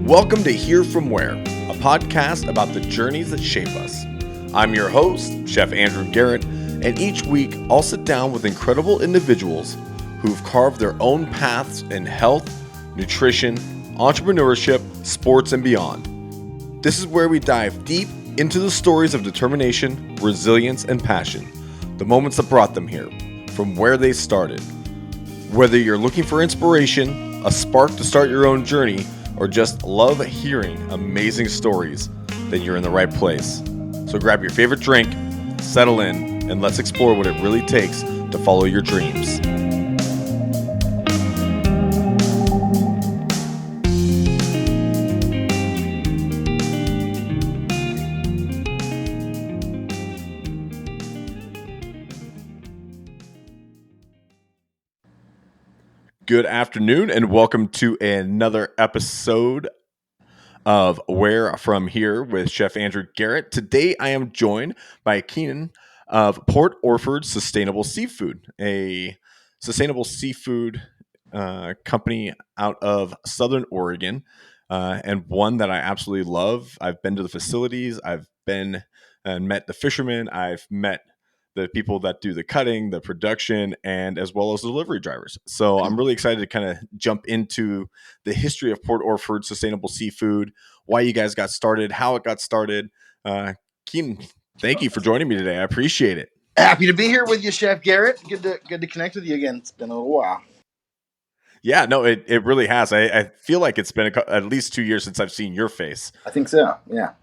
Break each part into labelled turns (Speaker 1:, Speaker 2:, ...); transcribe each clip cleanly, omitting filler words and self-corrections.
Speaker 1: Welcome to Hear From Where, a podcast about the journeys that shape us. I'm your host, Chef Andrew Garrett, and each week I'll sit down with incredible individuals who've carved their own paths in health, nutrition, entrepreneurship, sports, and beyond. This is where we dive deep into the stories of determination, resilience, and passion, the moments that brought them here, from where they started. Whether you're looking for inspiration, a spark to start your own journey, or just love hearing amazing stories, then you're in the right place. So grab your favorite drink, settle in, and let's explore what it really takes to follow your dreams. Good afternoon and welcome to another episode of Where From Here with Chef Andrew Garrett. Today I am joined by Kean of Port Orford Sustainable Seafood, a sustainable seafood company out of Southern Oregon, and one that I absolutely love. I've been to the facilities, I've been and met the fishermen, I've met the people that do the cutting, the production, and as well as the delivery drivers. So I'm really excited to kind of jump into the history of Port Orford Sustainable Seafood, why you guys got started, how it got started. Kean, thank you for joining me today. I appreciate it.
Speaker 2: Happy to be here with you, Chef Garrett. Good to connect with you again. It's been a little while.
Speaker 1: Yeah, no, it really has. I feel like it's been at least 2 years since I've seen your face.
Speaker 2: I think so. Yeah.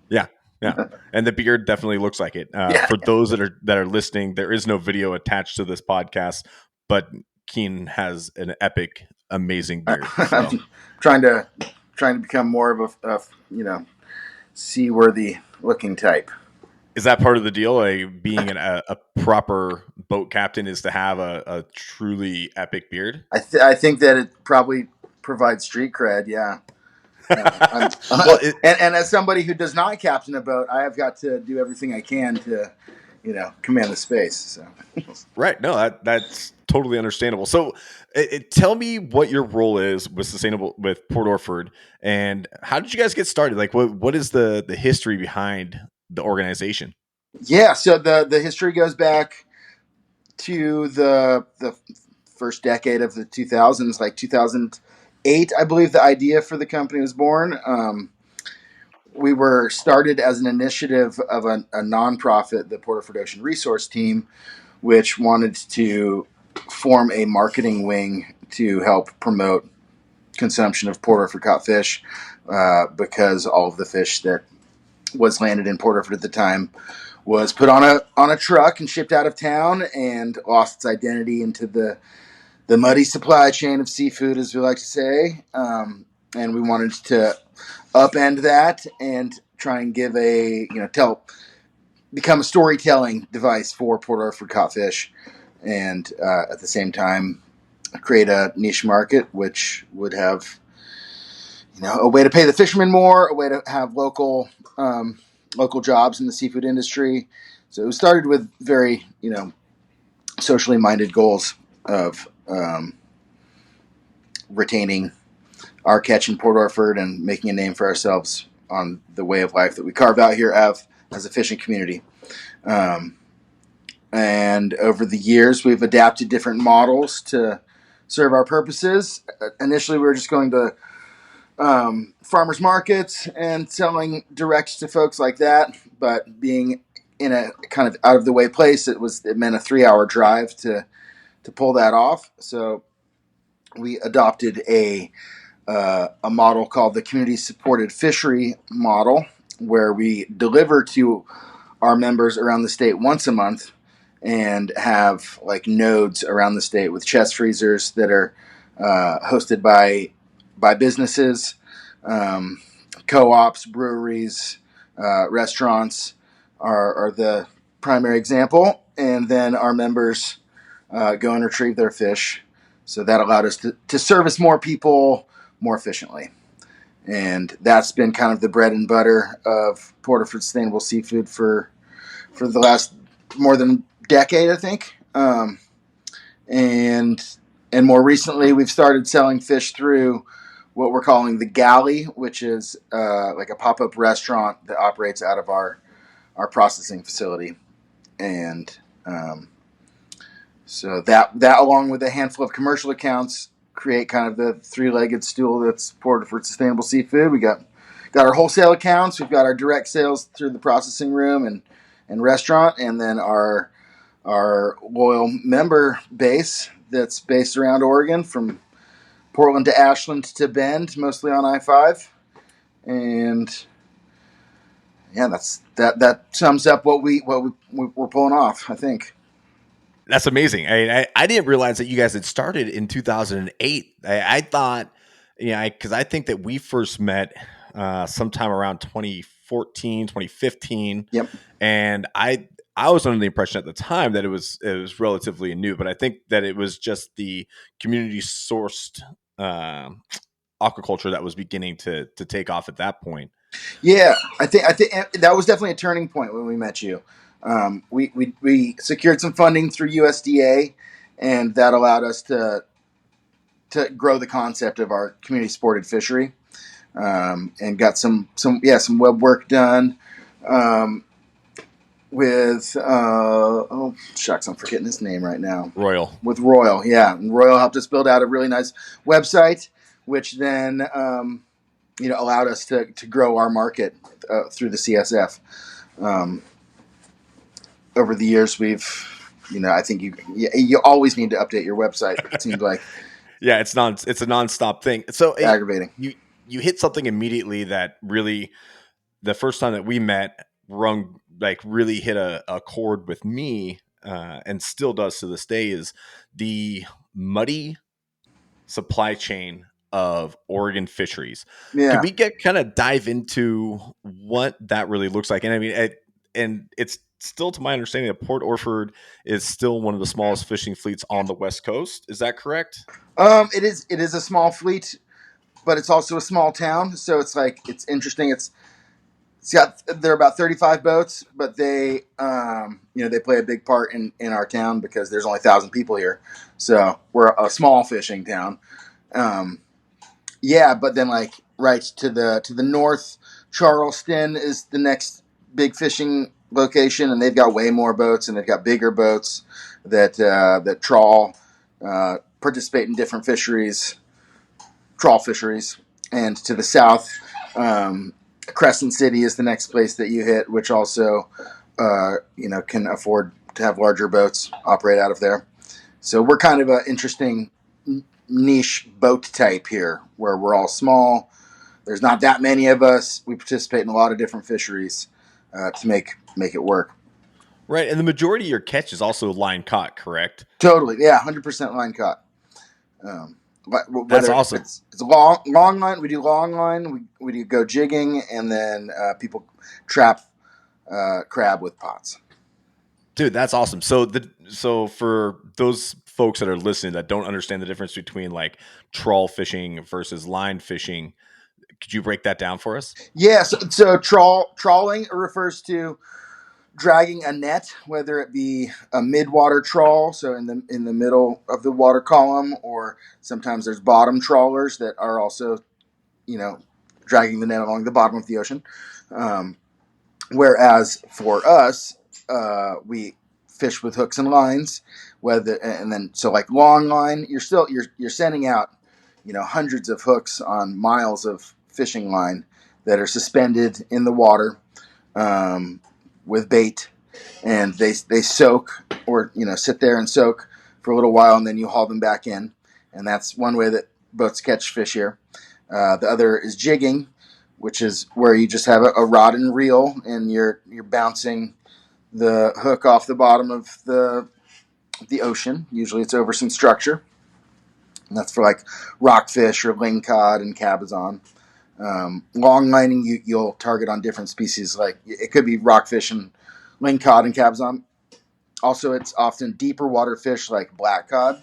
Speaker 1: Yeah, and the beard definitely looks like it. For those that are listening, there is no video attached to this podcast, but Kean has an epic, amazing beard. So.
Speaker 2: I'm trying to become more of a seaworthy looking type.
Speaker 1: Is that part of the deal? Being a proper boat captain is to have a truly epic beard?
Speaker 2: I think that it probably provides street cred. Yeah. And as somebody who does not captain a boat, I have got to do everything I can to, command the space. So.
Speaker 1: Right. No, that's totally understandable. So tell me what your role is with Port Orford, and how did you guys get started? Like what is the history behind the organization?
Speaker 2: Yeah. So the history goes back to the first decade of the 2000s, like 2008, I believe the idea for the company was born. We were started as an initiative of a nonprofit, the Port Orford Ocean Resource Team, which wanted to form a marketing wing to help promote consumption of Port Orford caught fish, because all of the fish that was landed in Port Orford at the time was put on a truck and shipped out of town and lost its identity into the muddy supply chain of seafood, as we like to say. And we wanted to upend that and try and give become a storytelling device for Port Orford caught fish, and at the same time create a niche market which would have a way to pay the fishermen more, a way to have local jobs in the seafood industry. So it started with very socially minded goals of retaining our catch in Port Orford and making a name for ourselves on the way of life that we carve out here as a fishing community. And over the years, we've adapted different models to serve our purposes. Initially, we were just going to farmers markets and selling direct to folks like that, but being in a kind of out of the way place, it meant a 3-hour drive to pull that off. So we adopted a model called the community supported fishery model, where we deliver to our members around the state once a month and have like nodes around the state with chest freezers that are hosted by businesses, co-ops, breweries, restaurants are the primary example. And then our members go and retrieve their fish. So that allowed us to service more people more efficiently. And that's been kind of the bread and butter of Port Orford Sustainable Seafood for the last more than decade, I think. And more recently, we've started selling fish through what we're calling the Galley, which is like a pop up restaurant that operates out of our processing facility, and so that along with a handful of commercial accounts create kind of the three-legged stool that's Port Orford Sustainable Seafood. We got our wholesale accounts, we've got our direct sales through the processing room and restaurant, and then our loyal member base that's based around Oregon, from Portland to Ashland to Bend, mostly on I-5. And yeah, that sums up what we're pulling off, I think.
Speaker 1: That's amazing. I didn't realize that you guys had started in 2008. I thought, because I think that we first met sometime around 2014, 2015,
Speaker 2: Yep.
Speaker 1: and I was under the impression at the time that it was relatively new, but I think that it was just the community sourced uh, aquaculture that was beginning to take off at that point.
Speaker 2: Yeah, I think that was definitely a turning point when we met you. We secured some funding through USDA, and that allowed us to grow the concept of our community supported fishery, and got some web work done. Um, with oh shucks, I'm forgetting his name right now.
Speaker 1: Royal.
Speaker 2: With Royal, yeah, and Royal helped us build out a really nice website, which then allowed us to grow our market through the CSF. Um, Over the years, I think you always need to update your website. It seems like
Speaker 1: Yeah, it's a nonstop thing. So
Speaker 2: aggravating.
Speaker 1: you hit something immediately that really, the first time that we met, rung like really hit a chord with me, and still does to this day, is the muddy supply chain of Oregon fisheries. Could
Speaker 2: Yeah.
Speaker 1: we get kind of dive into what that really looks like? And I mean, and it's still, to my understanding, that Port Orford is still one of the smallest fishing fleets on the West Coast. Is that correct?
Speaker 2: It is a small fleet, but it's also a small town. So it's interesting. There are about 35 boats, but they play a big part in our town because there's only 1,000 people here. So we're a small fishing town. Um, yeah, but then right to the north, Charleston is the next big fishing location, and they've got way more boats, and they've got bigger boats that trawl, participate in different fisheries, trawl fisheries. And to the south, Crescent City is the next place that you hit, which also can afford to have larger boats operate out of there. So we're kind of an interesting niche boat type here, where we're all small. There's not that many of us. We participate in a lot of different fisheries to make it work.
Speaker 1: Right, and the majority of your catch is also line caught, correct?
Speaker 2: Totally, yeah, 100% line caught. Um,
Speaker 1: That's
Speaker 2: Whether
Speaker 1: awesome.
Speaker 2: it's a long line, we do long line. We do go jigging, and then people trap crab with pots.
Speaker 1: Dude, that's awesome. So for those folks that are listening that don't understand the difference between like trawl fishing versus line fishing, could you break that down for us?
Speaker 2: Yeah, so trawling refers to dragging a net, whether it be a mid-water trawl, so in the middle of the water column, or sometimes there's bottom trawlers that are also, dragging the net along the bottom of the ocean. Um, Whereas for us, we fish with hooks and lines, and then so like long line, you're sending out, hundreds of hooks on miles of fishing line that are suspended in the water, um, with bait, and they soak, or sit there and soak for a little while, and then you haul them back in, and that's one way that boats catch fish here. The other is jigging, which is where you just have a rod and reel, and you're bouncing the hook off the bottom of the ocean. Usually, it's over some structure, and that's for like rockfish or lingcod and cabezon. Long lining, you'll target on different species. Like it could be rockfish and lingcod and cabezon. Also, it's often deeper water fish like black cod,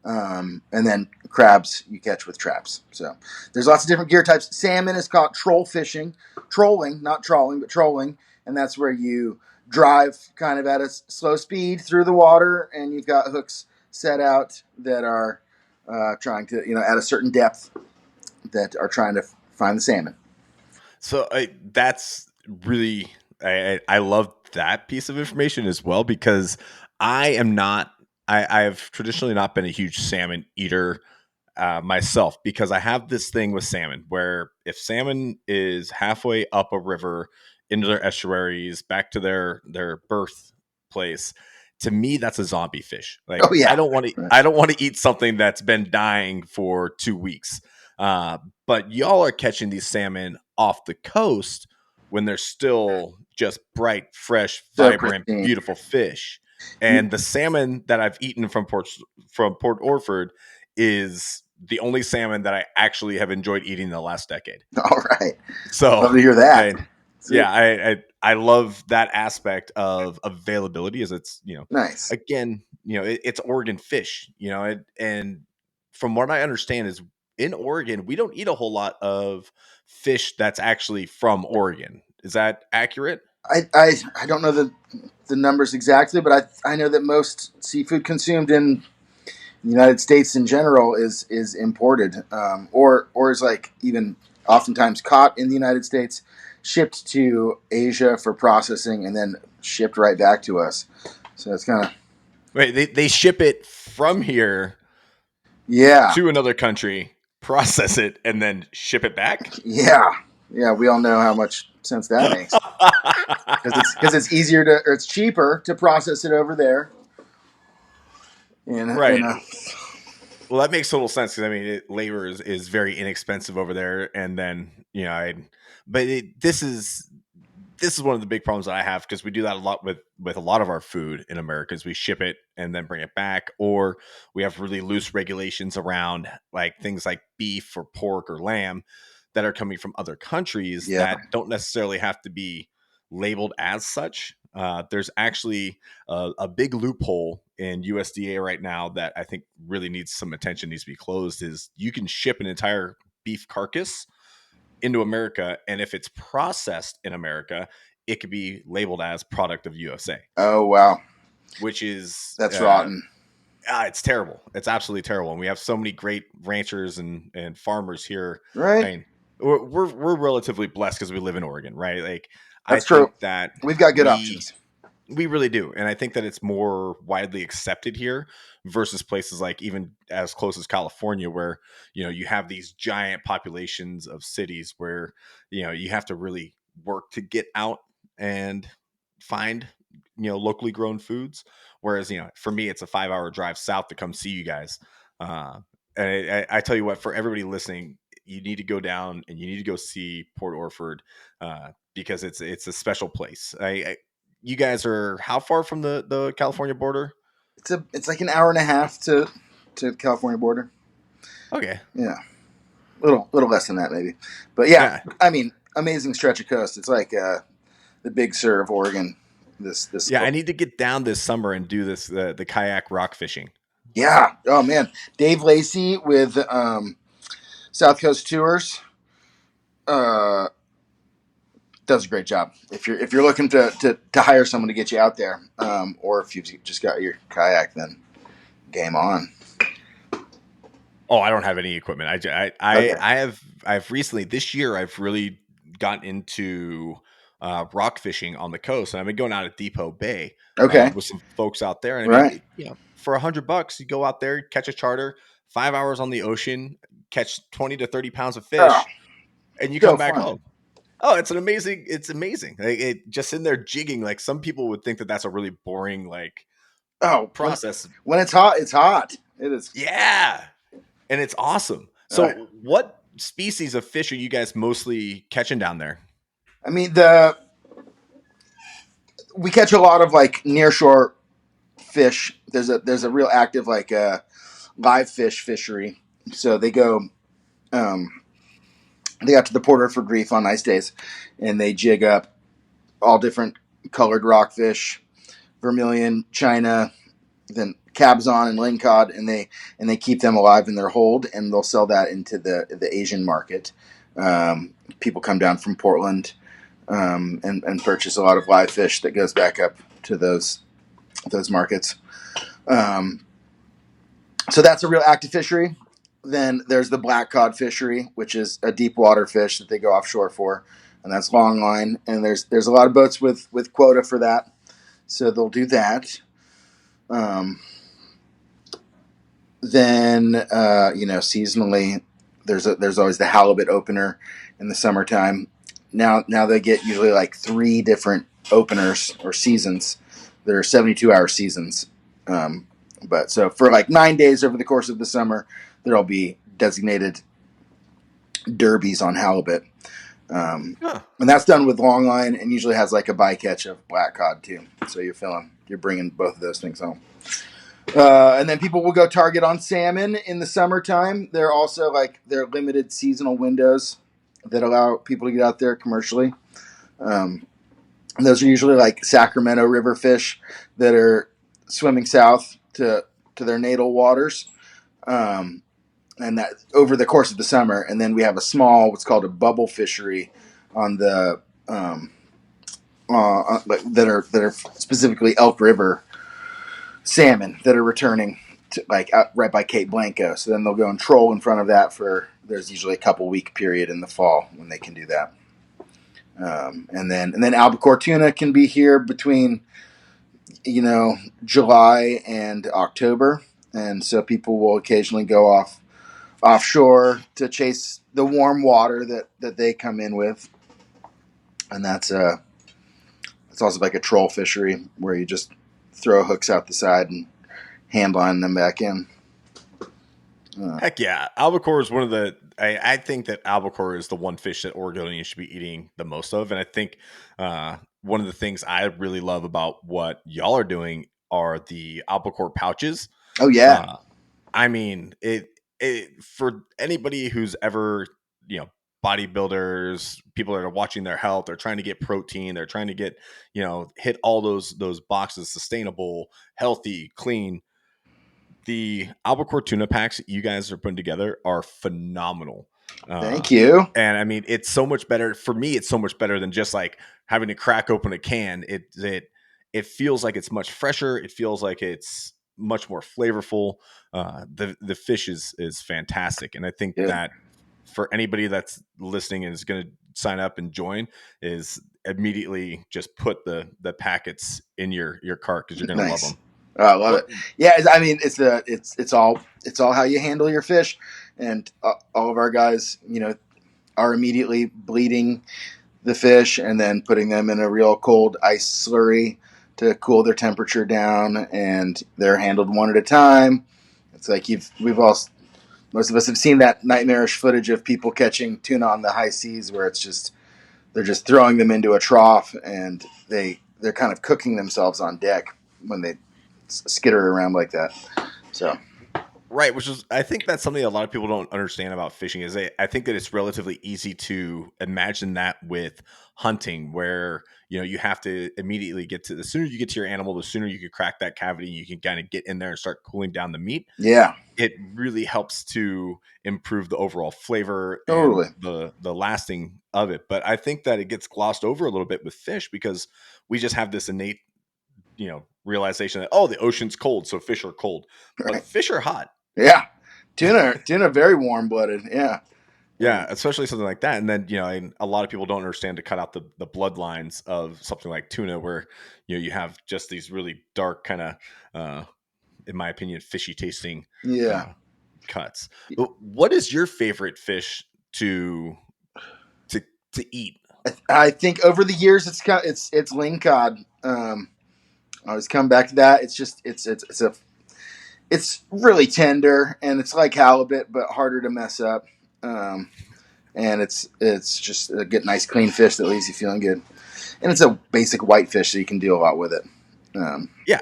Speaker 2: and then crabs you catch with traps. So there's lots of different gear types. Salmon is caught trolling, not trawling, but trolling, and that's where you drive kind of at a slow speed through the water, and you've got hooks set out that are trying to at a certain depth that are trying to find the salmon.
Speaker 1: So that's really I love that piece of information as well because I am not I've traditionally not been a huge salmon eater myself because I have this thing with salmon where if salmon is halfway up a river into their estuaries back to their birth place, to me that's a zombie fish. Like
Speaker 2: Oh yeah, right.
Speaker 1: I don't want to eat something that's been dying for 2 weeks. Uh, but y'all are catching these salmon off the coast when they're still just bright, fresh,
Speaker 2: So
Speaker 1: vibrant,
Speaker 2: pristine.
Speaker 1: beautiful fish. And the salmon that I've eaten from Port Orford is the only salmon that I actually have enjoyed eating in the last decade.
Speaker 2: All right,
Speaker 1: So,
Speaker 2: love to hear that.
Speaker 1: I,
Speaker 2: Sweet.
Speaker 1: yeah, I love that aspect of availability. As it's
Speaker 2: Nice.
Speaker 1: again it's Oregon fish, and from what I understand is in Oregon we don't eat a whole lot of fish that's actually from Oregon. Is that accurate?
Speaker 2: I don't know the numbers exactly, but I know that most seafood consumed in the United States in general is imported, or is like even oftentimes caught in the United States, shipped to Asia for processing, and then shipped right back to us. So it's kind of
Speaker 1: Wait, they ship it from here
Speaker 2: yeah,
Speaker 1: to another country, process it, and then ship it back?
Speaker 2: yeah, yeah. We all know how much sense that makes because it's easier to or it's cheaper to process it over there. In
Speaker 1: Right.
Speaker 2: a
Speaker 1: Well, that makes total sense because I mean, labor is very inexpensive over there, and then but this is one of the big problems that I have because we do that a lot with a lot of our food in America is we ship it and then bring it back, or we have really loose regulations around like things like beef or pork or lamb that are coming from other countries
Speaker 2: yeah.
Speaker 1: that don't necessarily have to be labeled as such. There's actually a big loophole in USDA right now that I think really needs some attention, needs to be closed. Is you can ship an entire beef carcass into America, and if it's processed in America, it could be labeled as product of USA,
Speaker 2: Oh wow,
Speaker 1: which is
Speaker 2: that's rotten.
Speaker 1: it's terrible. It's absolutely terrible, and we have so many great ranchers and farmers here. I
Speaker 2: Right.
Speaker 1: mean, we're relatively blessed because we live in Oregon, right? Like, I
Speaker 2: That's true.
Speaker 1: think that
Speaker 2: We've got good
Speaker 1: we
Speaker 2: options.
Speaker 1: we really do. And I think that it's more widely accepted here versus places like even as close as California, where, you have these giant populations of cities where, you have to really work to get out and find, locally grown foods. Whereas, for me, it's a 5 hour drive south to come see you guys. Uh, and I tell you what, for everybody listening, you need to go down and you need to go see Port Orford because it's a special place. You guys are how far from the California border?
Speaker 2: It's like an hour and a half to the California border.
Speaker 1: Okay.
Speaker 2: Yeah, little less than that maybe, but yeah,
Speaker 1: Yeah.
Speaker 2: I mean, amazing stretch of coast. It's like the Big Sur of Oregon. This
Speaker 1: Yeah, I need to get down this summer and do this the kayak rock fishing.
Speaker 2: yeah. Oh man, Dave Lacey with South Coast Tours uh, does a great job. If you're looking to hire someone to get you out there, or if you've just got your kayak, then game on.
Speaker 1: Oh, I don't have any equipment.
Speaker 2: Okay.
Speaker 1: I've recently this year I've really gotten into rock fishing on the coast, and I've been going out at Depot Bay
Speaker 2: Okay.
Speaker 1: with some folks out there. And I mean,
Speaker 2: Right.
Speaker 1: for $100, you go out there, catch a charter, 5 hours on the ocean, catch 20 to 30 pounds of
Speaker 2: Oh,
Speaker 1: fish, and you
Speaker 2: so
Speaker 1: come back
Speaker 2: fun.
Speaker 1: home. Oh, it's amazing. Like, it just in there jigging. Like some people would think that that's a really boring like
Speaker 2: Oh,
Speaker 1: process.
Speaker 2: when it's hot, it's hot. It is.
Speaker 1: Yeah, and it's awesome.
Speaker 2: Uh,
Speaker 1: So, what species of fish are you guys mostly catching down there?
Speaker 2: I mean, the we catch a lot of like nearshore fish. There's a real active like live fish fishery. So um, they got to the Port Orford Reef on nice days, and they jig up all different colored rockfish, vermilion, china, then cabzon and lingcod, and they keep them alive in their hold, and they'll sell that into the Asian market. People come down from Portland and purchase a lot of live fish that goes back up to those markets. Um, So that's a real active fishery. Then there's the black cod fishery, which is a deep water fish that they go offshore for, and that's long line. And there's a lot of boats with quota for that, so they'll do that. Um, then seasonally, there's always the halibut opener in the summertime. Now they get usually like 3 different openers or seasons. There are 72-hour seasons. But so for like 9 days over the course of the summer, there'll be designated derbies on halibut.
Speaker 1: Huh.
Speaker 2: And that's done with long line and usually has like a bycatch of black cod too. So you're bringing both of those things home. And then people will go target on salmon in the summertime. They're also like they're limited seasonal windows that allow people to get out there commercially. Um, and those are usually like Sacramento River fish that are swimming south to their natal waters. And that over the course of the summer. And then we have a small, what's called a bubble fishery on the that are specifically Elk River salmon that are returning to, like out right by Cape Blanco. So then they'll go and troll in front of that for there's usually a couple week period in the fall when they can do that. And then albacore tuna can be here between July and October, and so people will occasionally go offshore to chase the warm water that they come in with, and it's also like a troll fishery where you just throw hooks out the side and hand line them back in.
Speaker 1: Heck yeah. Albacore is one of the I think that albacore is the one fish that Oregonians should be eating the most of. And I think one of the things I really love about what y'all are doing are the albacore pouches.
Speaker 2: Oh yeah,
Speaker 1: Uh, I mean, it for anybody who's ever, you know, bodybuilders, people that are watching their health, they're trying to get protein, they're trying to get, hit all those boxes, sustainable, healthy, clean. The albacore tuna packs you guys are putting together are phenomenal. Uh,
Speaker 2: thank you.
Speaker 1: and I mean, it's so much better for me. It's so much better than just like having to crack open a can. It feels like it's much fresher. It feels like it's much more flavorful. The fish is fantastic, and I think
Speaker 2: Good,
Speaker 1: that for anybody that's listening and is going to sign up and join, is immediately just put the packets in your cart because you're going to love
Speaker 2: nice.
Speaker 1: them.
Speaker 2: Oh, I love
Speaker 1: What
Speaker 2: it. Yeah, I mean, it's all how you handle your fish, and all of our guys, are immediately bleeding the fish and then putting them in a real cold ice slurry to cool their temperature down, and they're handled one at a time. It's like we've all most of us have seen that nightmarish footage of people catching tuna on the high seas where it's just they're just throwing them into a trough and they're kind of cooking themselves on deck when they skitter around like that. So
Speaker 1: Right, which is I think that's something a lot of people don't understand about fishing is I think that it's relatively easy to imagine that with hunting where you have to immediately get to the sooner you get to your animal, the sooner you can crack that cavity and you can kind of get in there and start cooling down the meat.
Speaker 2: yeah,
Speaker 1: It really helps to improve the overall flavor and
Speaker 2: totally
Speaker 1: the lasting of it. But I think that it gets glossed over a little bit with fish because we just have this innate realization that the ocean's cold, so fish are cold. But
Speaker 2: right.
Speaker 1: fish are hot.
Speaker 2: Yeah, tuna very warm blooded. Yeah,
Speaker 1: Yeah,
Speaker 2: and
Speaker 1: especially something like that. And then, and a lot of people don't understand to cut out the bloodlines of something like tuna, where, you have just these really dark kind of, uh, in my opinion, fishy tasting
Speaker 2: yeah.
Speaker 1: uh, cuts. But what is your favorite fish to to eat?
Speaker 2: I think over the years it's lingcod. I always come back to that. It's just it's really tender and it's like halibut but harder to mess up. Um, and it's just a good, nice, clean fish that leaves you feeling good. And it's a basic white fish, so you can do a lot with it. Um,
Speaker 1: Yeah.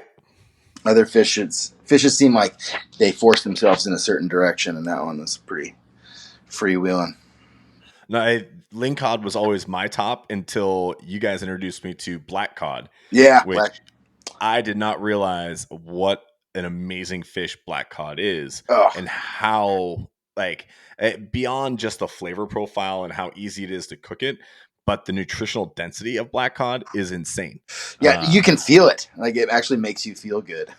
Speaker 2: Other fishes seem like they force themselves in a certain direction, and that one was pretty freewheeling.
Speaker 1: No, ling cod was always my top until you guys introduced me to black cod,
Speaker 2: Yeah,
Speaker 1: which
Speaker 2: black.
Speaker 1: I did not realize what an amazing fish black cod is
Speaker 2: Oh,
Speaker 1: and how beyond just the flavor profile and how easy it is to cook it, but the nutritional density of black cod is insane.
Speaker 2: yeah,
Speaker 1: Uh,
Speaker 2: you can feel it. Like it actually makes you feel good.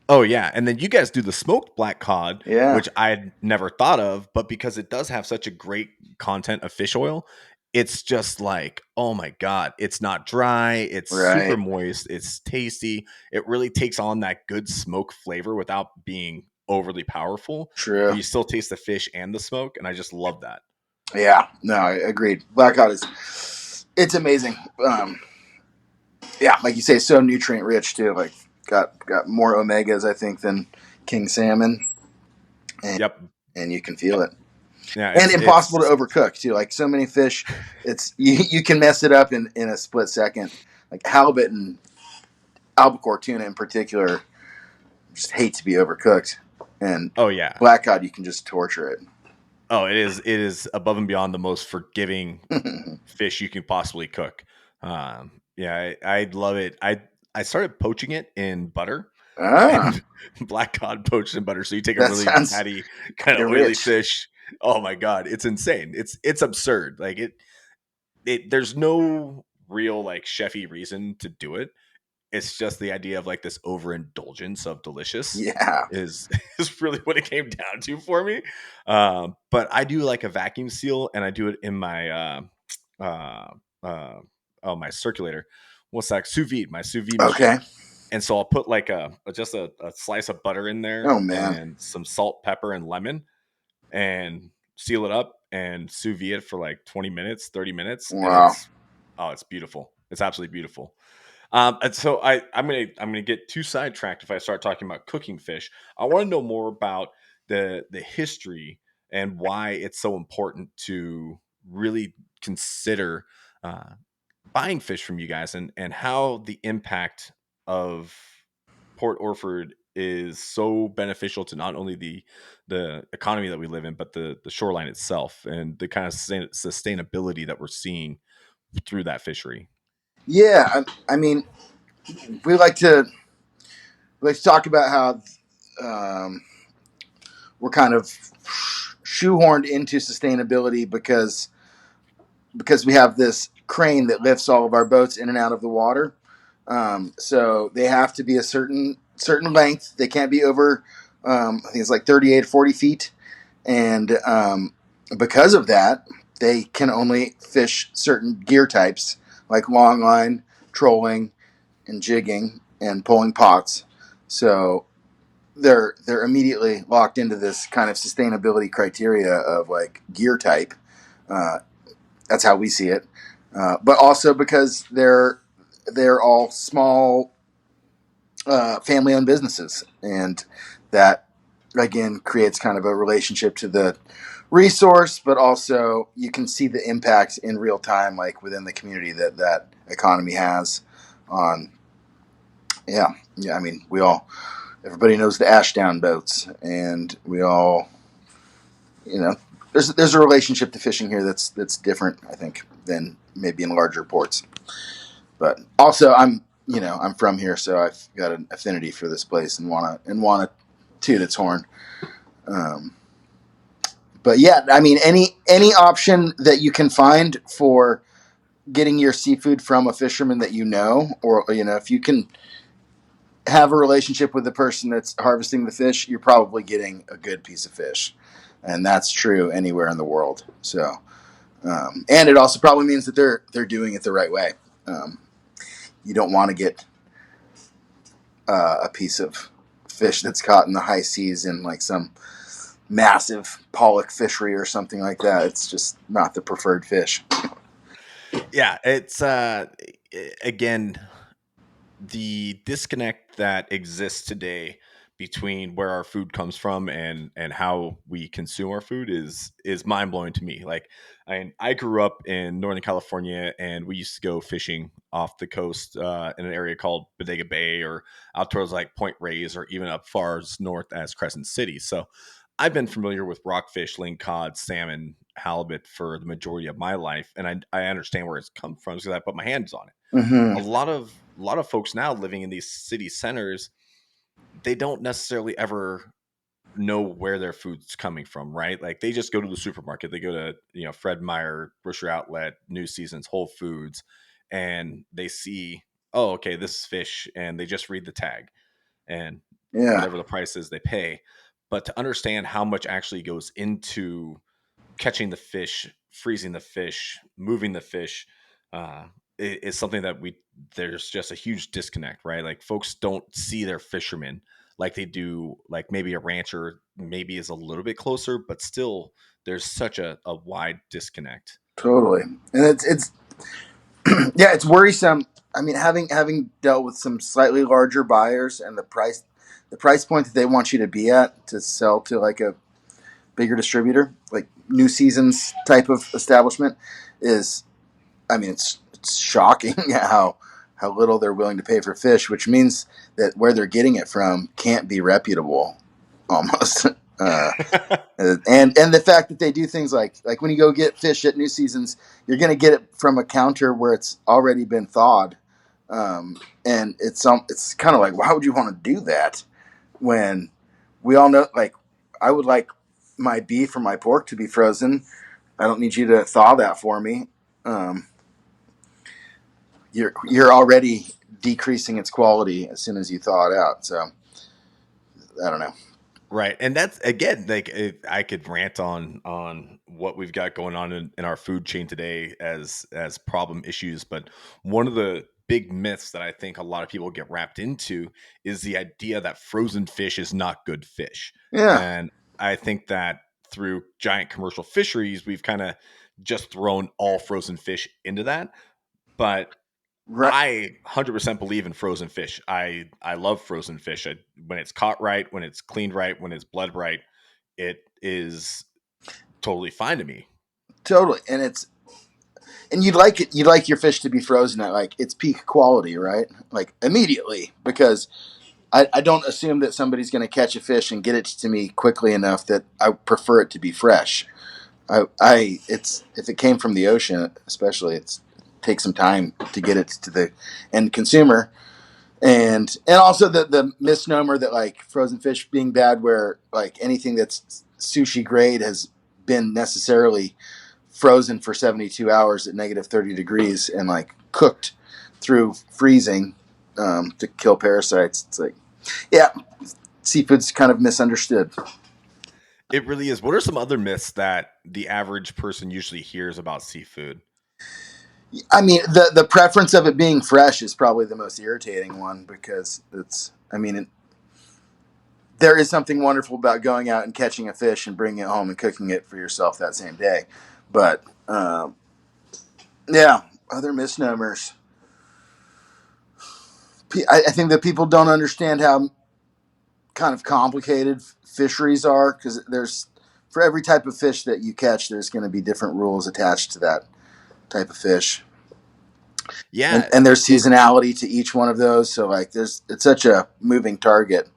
Speaker 1: Oh yeah, and then you guys do the smoked black cod,
Speaker 2: Yeah,
Speaker 1: which I'd never thought of, but because it does have such a great content of fish oil, it's just like, oh my god, it's not dry, it's super
Speaker 2: right.
Speaker 1: moist, it's tasty. It really takes on that good smoke flavor without being overly powerful,
Speaker 2: True.
Speaker 1: but you still taste the fish and the smoke, and I just love that.
Speaker 2: Yeah, no, I agreed. Black cod is it's amazing. Yeah, like you say, so nutrient rich too. Like got more omegas I think than king salmon, and
Speaker 1: Yep.
Speaker 2: you can feel it.
Speaker 1: Yeah,
Speaker 2: And impossible to
Speaker 1: it's
Speaker 2: overcook too. Like so many fish, it's you can mess it up in a split second. Like halibut and albacore tuna in particular, just hate to be overcooked. And
Speaker 1: oh yeah.
Speaker 2: black cod, you can just torture it.
Speaker 1: Oh, it is above and beyond the most forgiving fish you can possibly cook. Yeah, I love it. I started poaching it in butter
Speaker 2: Ah,
Speaker 1: and black cod poached in butter. So you take a
Speaker 2: that
Speaker 1: really
Speaker 2: sounds
Speaker 1: fatty, kind
Speaker 2: kind
Speaker 1: of
Speaker 2: of
Speaker 1: oily
Speaker 2: rich.
Speaker 1: fish. Oh my god, it's insane. It's absurd. Like it there's no real like chefy reason to do it. It's just the idea of like this overindulgence of delicious
Speaker 2: Yeah.
Speaker 1: is is really what it came down to for me. But I do like a vacuum seal, and I do it in my uh, uh, oh my circulator. What's that? Sous vide, my sous vide
Speaker 2: Okay.
Speaker 1: machine. And so I'll put like just a slice of butter in there
Speaker 2: Oh man.
Speaker 1: and some salt, pepper, and lemon, and seal it up and sous vide it for like 20 minutes, 30 minutes, and
Speaker 2: Wow.
Speaker 1: it's beautiful. It's absolutely beautiful. And so I'm gonna get too sidetracked if I start talking about cooking fish. I want to know more about the history and why it's so important to really consider uh, buying fish from you guys, and how the impact of Port Orford is so beneficial to not only the economy that we live in, but the shoreline itself and the kind of sustainability that we're seeing through that fishery.
Speaker 2: Yeah. I mean, we like to talk about how we're kind of shoehorned into sustainability because we have this crane that lifts all of our boats in and out of the water. So they have to be a certain length. They can't be over. I think it's like 38, 40 feet, and because of that, they can only fish certain gear types like long line, trolling, and jigging and pulling pots. So they're immediately locked into this kind of sustainability criteria of like gear type. Uh, that's how we see it. But also because they're all small family owned businesses, and that again creates kind of a relationship to the resource, but also you can see the impact in real time, like within the community that economy has on. Yeah. I mean, everybody knows the Ashdown boats, and we all, there's a relationship to fishing here that's different, I think, than maybe in larger ports. But also, I'm from here, so I've got an affinity for this place and wanna toot its horn. Um, but yeah, I mean, any option that you can find for getting your seafood from a fisherman that or if you can have a relationship with the person that's harvesting the fish, you're probably getting a good piece of fish, and that's true anywhere in the world. So, and it also probably means that they're doing it the right way. Um, you don't want to get a piece of fish that's caught in the high seas in like some massive pollock fishery or something like that. It's just not the preferred fish.
Speaker 1: Yeah, it's again, the disconnect that exists today between where our food comes from and how we consume our food is mind blowing to me. Like I grew up in Northern California, and we used to go fishing off the coast in an area called Bodega Bay, or out towards like Point Reyes, or even up far as north as Crescent City. So I've been familiar with rockfish, lingcod, salmon, halibut for the majority of my life, and I understand where it's come from because I put my hands on it.
Speaker 2: Mm-hmm.
Speaker 1: A lot of folks now living in these city centers, they don't necessarily ever know where their food's coming from, right? Like they just go to the supermarket, they go to Fred Meyer, Grocery Outlet, New Seasons, Whole Foods, and they see, oh, okay, this is fish, and they just read the tag, and
Speaker 2: Yeah,
Speaker 1: whatever the price is they pay. But to understand how much actually goes into catching the fish, freezing the fish, moving the fish, uh, is something that there's just a huge disconnect, right? Like folks don't see their fishermen like they do, like maybe a rancher maybe is a little bit closer, but still there's such a wide disconnect.
Speaker 2: totally. And it's yeah, it's worrisome. I mean, having dealt with some slightly larger buyers and the price point that they want you to be at to sell to like a bigger distributor, like New Seasons type of establishment, is, I mean, it's shocking how little they're willing to pay for fish, which means that where they're getting it from can't be reputable, almost. And the fact that they do things like when you go get fish at New Seasons, you're going to get it from a counter where it's already been thawed, and it's kind of like, why would you want to do that when we all know, like, I would like my beef or my pork to be frozen. I don't need you to thaw that for me. Um, you're already decreasing its quality as soon as you thaw it out. So I don't know.
Speaker 1: Right, and that's again like I could rant on what we've got going on in our food chain today as problem issues, but one of the big myths that I think a lot of people get wrapped into is the idea that frozen fish is not good fish,
Speaker 2: Yeah.
Speaker 1: and I think that through giant commercial fisheries, we've kind of just thrown all frozen fish into that, but
Speaker 2: Right.
Speaker 1: I 100% believe in frozen fish. I love frozen fish. When it's caught right, when it's cleaned right, when it's bled right, it is totally fine to me.
Speaker 2: Totally. And you'd like your fish to be frozen at like its peak quality, right? Like immediately, because I don't assume that somebody's going to catch a fish and get it to me quickly enough that I prefer it to be fresh. I it's if it came from the ocean, especially, it takes some time to get it to the end consumer. And also the misnomer that like frozen fish being bad, where like anything that's sushi grade has been necessarily frozen for 72 hours at negative 30 degrees and like cooked through freezing, to kill parasites. It's like, yeah, seafood's kind of misunderstood.
Speaker 1: It really is. What are some other myths that the average person usually hears about seafood?
Speaker 2: I mean, the preference of it being fresh is probably the most irritating one, because it's, I mean, there is something wonderful about going out and catching a fish and bringing it home and cooking it for yourself that same day. But yeah, other misnomers. I think that people don't understand how kind of complicated fisheries are, because there's, for every type of fish that you catch, there's going to be different rules attached to that type of fish,
Speaker 1: Yeah,
Speaker 2: and there's
Speaker 1: it
Speaker 2: seasonality to each one of those. So like, it's such a moving target.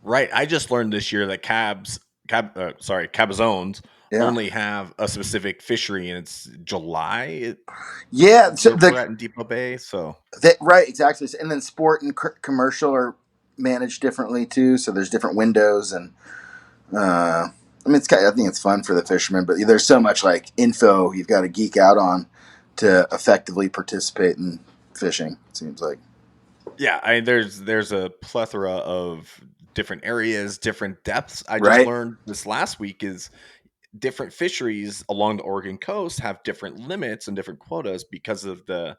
Speaker 1: right. I just learned this year that cabazones
Speaker 2: Yeah,
Speaker 1: only have a specific fishery, and it's July
Speaker 2: yeah. So
Speaker 1: where we're at in Depot Bay. So
Speaker 2: right, exactly. And then sport and commercial are managed differently too. So there's different windows, and I mean, I think it's fun for the fishermen, but there's so much like info you've got to geek out on to effectively participate in fishing. It seems like.
Speaker 1: yeah, there's a plethora of different areas, different depths. I just
Speaker 2: Right.
Speaker 1: learned this last week is different fisheries along the Oregon coast have different limits and different quotas because of the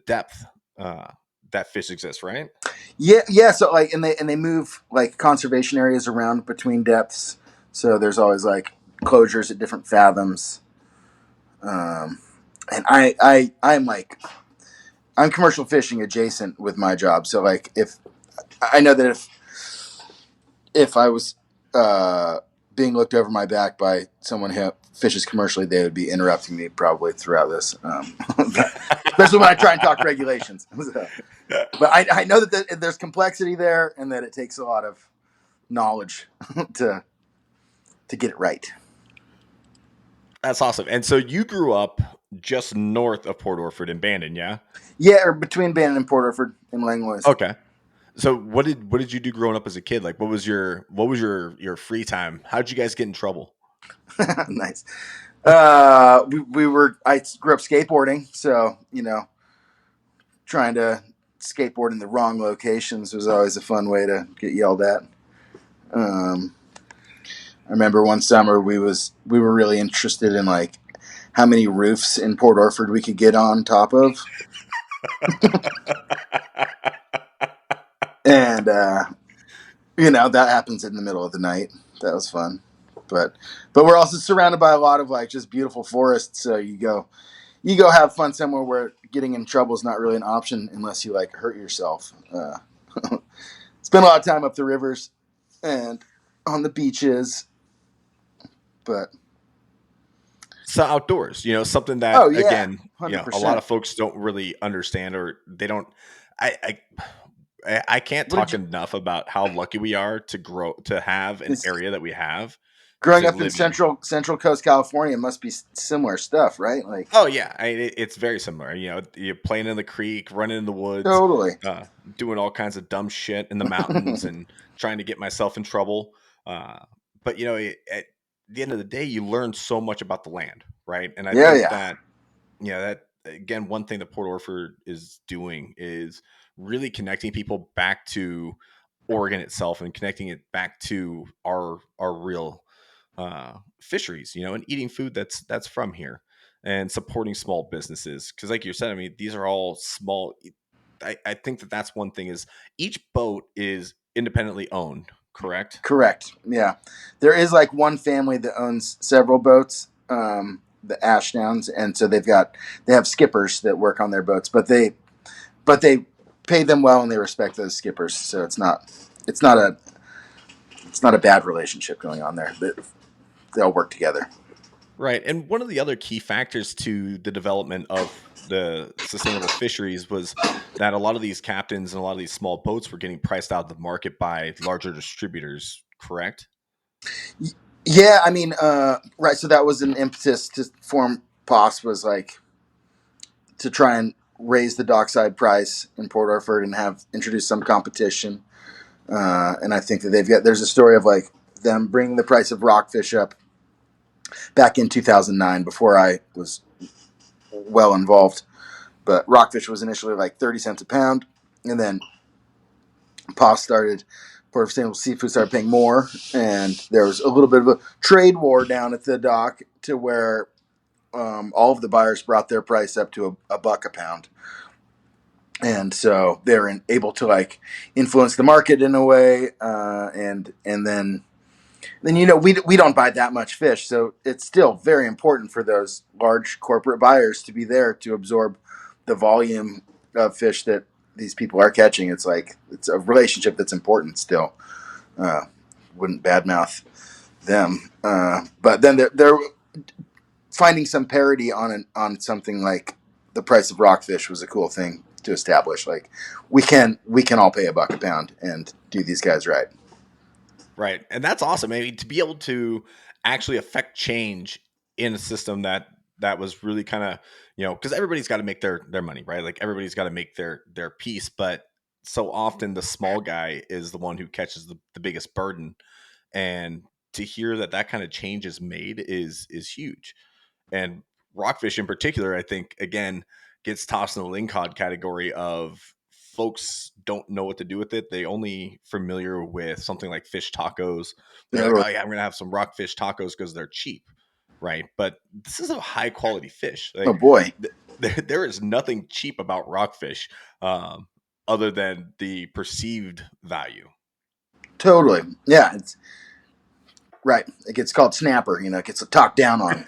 Speaker 1: depth uh, that fish exists. Right?
Speaker 2: Yeah, yeah. So like, and they move like conservation areas around between depths. So there's always like closures at different fathoms. Um, and I'm like, I'm commercial fishing adjacent with my job. So like, if I know that if I was uh, being looked over my back by someone who fishes commercially, they would be interrupting me probably throughout this, especially when I try and talk regulations. But I know that there's complexity there, and that it takes a lot of knowledge to to get it right.
Speaker 1: That's awesome. And so you grew up just north of Port Orford in Bandon, yeah?
Speaker 2: Yeah, or between Bannon and Port Orford and Langlois.
Speaker 1: Okay. So what did you do growing up as a kid? Like what was your free time? How did you guys get in trouble?
Speaker 2: Nice. We were, I grew up skateboarding, so trying to skateboard in the wrong locations was always a fun way to get yelled at. I remember one summer we were really interested in like how many roofs in Port Orford we could get on top of, and that happens in the middle of the night. That was fun, but we're also surrounded by a lot of like just beautiful forests. So you go have fun somewhere where getting in trouble is not really an option unless you like hurt yourself. Spend a lot of time up the rivers and on the beaches, but
Speaker 1: So outdoors, something
Speaker 2: oh
Speaker 1: that
Speaker 2: yeah,
Speaker 1: again, a lot
Speaker 2: 100%.
Speaker 1: of folks don't really understand, or they don't. I can't
Speaker 2: What did
Speaker 1: talk
Speaker 2: you?
Speaker 1: enough about how lucky we are to have an
Speaker 2: Is
Speaker 1: area that we have
Speaker 2: growing
Speaker 1: to
Speaker 2: up in
Speaker 1: live in.
Speaker 2: Central Coast California must be similar stuff, right? Like
Speaker 1: Oh yeah, it's very similar. You're playing in the creek, running in the woods,
Speaker 2: totally.
Speaker 1: uh, doing all kinds of dumb shit in the mountains, and trying to get myself in trouble. Uh, but at the end of the day, you learn so much about the land, right? And I
Speaker 2: Yeah,
Speaker 1: think
Speaker 2: yeah.
Speaker 1: that that again, one thing that Port Orford is doing is really connecting people back to Oregon itself and connecting it back to our real fisheries, and eating food that's from here and supporting small businesses. Because, like you said, I mean, these are all small. I think that's one thing is each boat is independently owned, correct?
Speaker 2: Correct. Yeah, there is like one family that owns several boats, the Ashdowns, and so they have skippers that work on their boats, but they pay them well and they respect those skippers. So it's not a it's not a bad relationship going on there. They'll work together.
Speaker 1: Right. And one of the other key factors to the development of the sustainable fisheries was that a lot of these captains and a lot of these small boats were getting priced out of the market by larger distributors, correct?
Speaker 2: Yeah, I mean, right. So that was an impetus to form POS was like to try and raise the dockside price in Port Orford and have introduce some competition. And I think that there's a story of like them bringing the price of rockfish up back in 2009 before I was well involved. But rockfish was initially like 30 cents a pound, and then POS started. Port Sustainable Seafood started paying more, and there was a little bit of a trade war down at the dock to where all of the buyers brought their price up to a buck a pound, and so they're able to like influence the market in a way, and then we don't buy that much fish, so it's still very important for those large corporate buyers to be there to absorb the volume of fish that these people are catching. It's like it's a relationship that's important still. Uh, wouldn't badmouth them, but then they're finding some parity on something like the price of rockfish was a cool thing to establish. Like we can all pay a buck a pound and do these guys right.
Speaker 1: Right. And that's awesome. I mean, to be able to actually affect change in a system that was really kind of, because everybody's got to make their money, right? Like everybody's got to make their piece, but so often the small guy is the one who catches the biggest burden. And to hear that kind of change is made is huge. And rockfish in particular, I think again gets tossed in the lingcod category of folks don't know what to do with it. They only familiar with something like fish tacos. They're like,
Speaker 2: Totally.
Speaker 1: oh yeah, I'm gonna have some rockfish tacos because they're cheap, right? But this is a high quality fish.
Speaker 2: Oh
Speaker 1: Like
Speaker 2: boy.
Speaker 1: there is nothing cheap about rockfish, other than the perceived value.
Speaker 2: Totally. Yeah, it's right. It gets called snapper. It gets talked down on.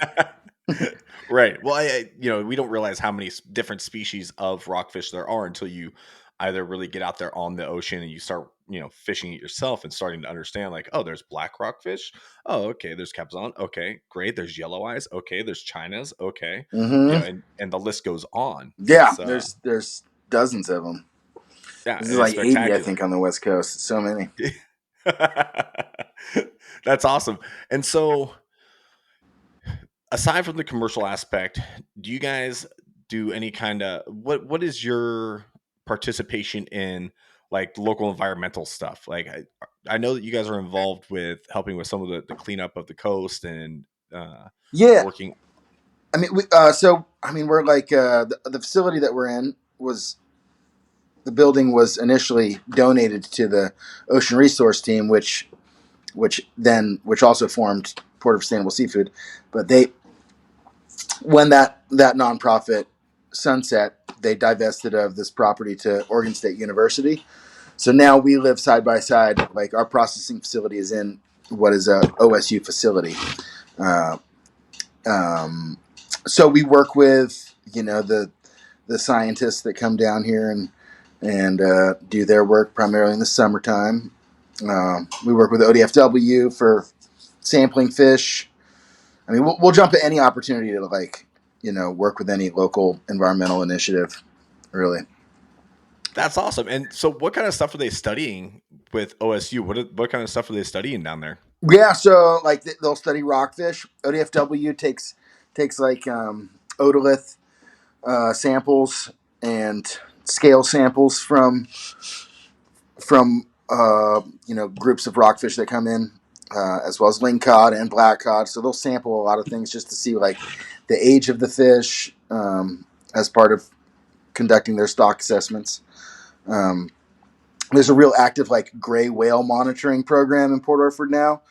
Speaker 1: Right. Well, we don't realize how many different species of rockfish there are until you either really get out there on the ocean and you start, fishing it yourself and starting to understand, like, oh, there's black rockfish. Oh, okay. There's capzon. Okay, great. There's yellow eyes. Okay, there's chinas. Okay,
Speaker 2: Mm-hmm.
Speaker 1: and the list goes on.
Speaker 2: Yeah,
Speaker 1: It's
Speaker 2: there's dozens of them.
Speaker 1: yeah,
Speaker 2: This is
Speaker 1: and it's
Speaker 2: like 80, I
Speaker 1: spectacular.
Speaker 2: think, on the West Coast. So many.
Speaker 1: That's awesome. And so, aside from the commercial aspect, do you guys do any kind of what is your participation in like local environmental stuff? Like I know that you guys are involved with helping with some of the cleanup of the coast and
Speaker 2: Yeah,
Speaker 1: working.
Speaker 2: I mean, we're like the facility that we're in was the building was initially donated to the Ocean Resource Team, which also formed Port of Sustainable Seafood. But they, when that nonprofit sunset, they divested of this property to Oregon State University. So now we live side by side. Like our processing facility is in what is a OSU facility. Uh, um, so we work with the scientists that come down here and do their work primarily in the summertime. We work with ODFW for sampling fish. I mean, we'll jump at any opportunity to work with any local environmental initiative. Really.
Speaker 1: That's awesome. And so, what kind of stuff are they studying with OSU? What kind of stuff are they studying down there?
Speaker 2: Yeah. So like they'll study rockfish. ODFW takes like otolith samples and scale samples from groups of rockfish that come in, as well as lingcod and black cod. So they'll sample a lot of things just to see like the age of the fish, as part of conducting their stock assessments. Um, there's a real active like gray whale monitoring program in Port Orford now,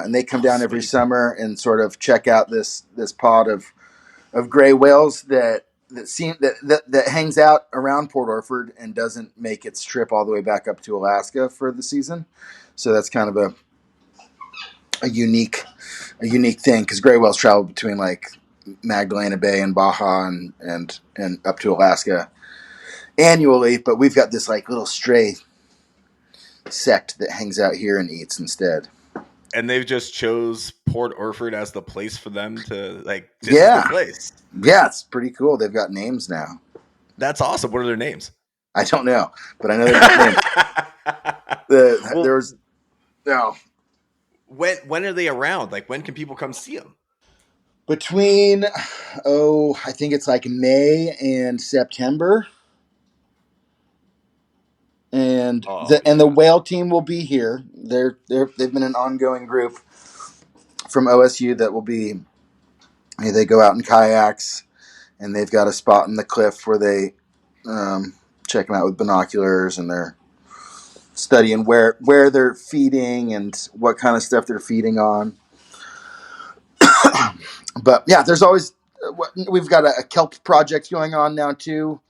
Speaker 2: and they come
Speaker 1: Oh,
Speaker 2: down every
Speaker 1: sweet.
Speaker 2: summer and sort of check out this pod of gray whales that hangs out around Port Orford and doesn't make its trip all the way back up to Alaska for the season. So that's kind of a unique thing because gray whales travel between like Magdalena Bay and Baja and up to Alaska annually, but we've got this like little stray sect that hangs out here and eats instead.
Speaker 1: And they've just chose Port Orford as the place for them to like. This is the
Speaker 2: Yeah,
Speaker 1: place.
Speaker 2: yeah, it's pretty cool. They've got names now.
Speaker 1: That's awesome. What are their names?
Speaker 2: I don't know, but I know they've got names. There
Speaker 1: Well,
Speaker 2: was no.
Speaker 1: when are they around? Like, when can people come see them?
Speaker 2: Between, I think it's like May and September, and
Speaker 1: Oh
Speaker 2: the
Speaker 1: yeah.
Speaker 2: whale team will be here. They've been an ongoing group from OSU that will be. They go out in kayaks, and they've got a spot in the cliff where they check them out with binoculars, and they're studying where they're feeding and what kind of stuff they're feeding on. But yeah, there's always we've got a kelp project going on now too.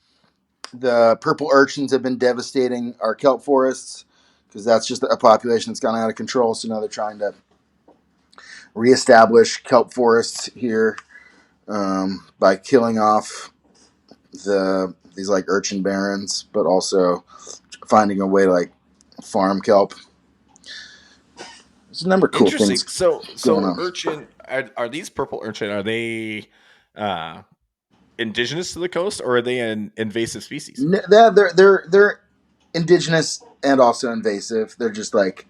Speaker 2: The purple urchins have been devastating our kelp forests because that's just a population that's gone out of control. So now they're trying to reestablish kelp forests here, by killing off these like urchin barrens, but also finding a way to like farm kelp. There's a number of cool
Speaker 1: Interesting.
Speaker 2: things
Speaker 1: So
Speaker 2: going
Speaker 1: so
Speaker 2: on.
Speaker 1: urchin are these purple urchin? Are they uh, indigenous to the coast, or are they an invasive species?
Speaker 2: They're indigenous and also invasive. They're just like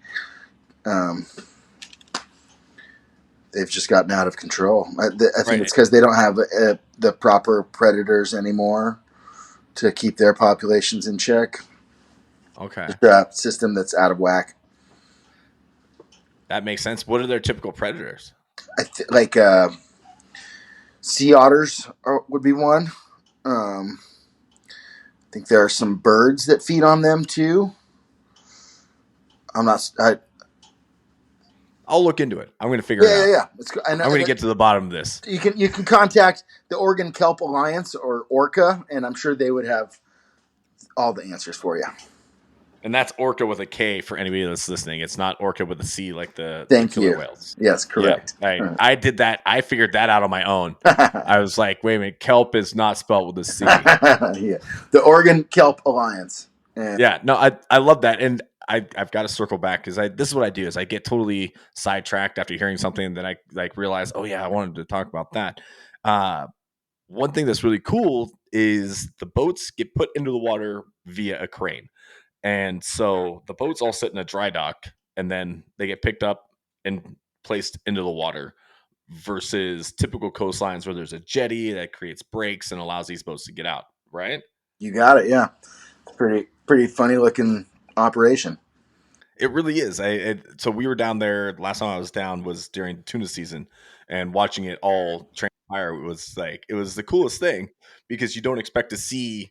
Speaker 2: um, they've just gotten out of control. I think it's
Speaker 1: Right.
Speaker 2: because they don't have the proper predators anymore to keep their populations in check.
Speaker 1: Okay.
Speaker 2: Just a system that's out of whack.
Speaker 1: That makes sense. What are their typical predators?
Speaker 2: Like sea otters would be one. Um, I think there are some birds that feed on them too. I'm not.
Speaker 1: I'll look into it. I'm going to figure it
Speaker 2: Yeah, yeah,
Speaker 1: out.
Speaker 2: yeah. I know
Speaker 1: I'm going to get to the bottom of this.
Speaker 2: you can contact the Oregon Kelp Alliance or Orca, and I'm sure they would have all the answers for you.
Speaker 1: And that's orca with a K for anybody that's listening. It's not orca with a C like the
Speaker 2: Thank
Speaker 1: killer
Speaker 2: you.
Speaker 1: whales.
Speaker 2: Yes,
Speaker 1: Yeah,
Speaker 2: correct.
Speaker 1: I did that. I figured that out on my own. I was like, wait a minute, kelp is not spelled with a C.
Speaker 2: Yeah, the Oregon Kelp Alliance. And
Speaker 1: Yeah, no, I love that, and I've got to circle back because I this is what I do is I get totally sidetracked after hearing something that I like realize. Oh yeah, I wanted to talk about that. Uh, One thing that's really cool is the boats get put into the water via a crane. And so the boats all sit in a dry dock and then they get picked up and placed into the water versus typical coastlines where there's a jetty that creates breaks and allows these boats to get out, right?
Speaker 2: you got it. Yeah, it's pretty funny looking operation.
Speaker 1: It really is. So we were down there. Last time I was down was during tuna season, and watching it all transpire was like it was the coolest thing because you don't expect to see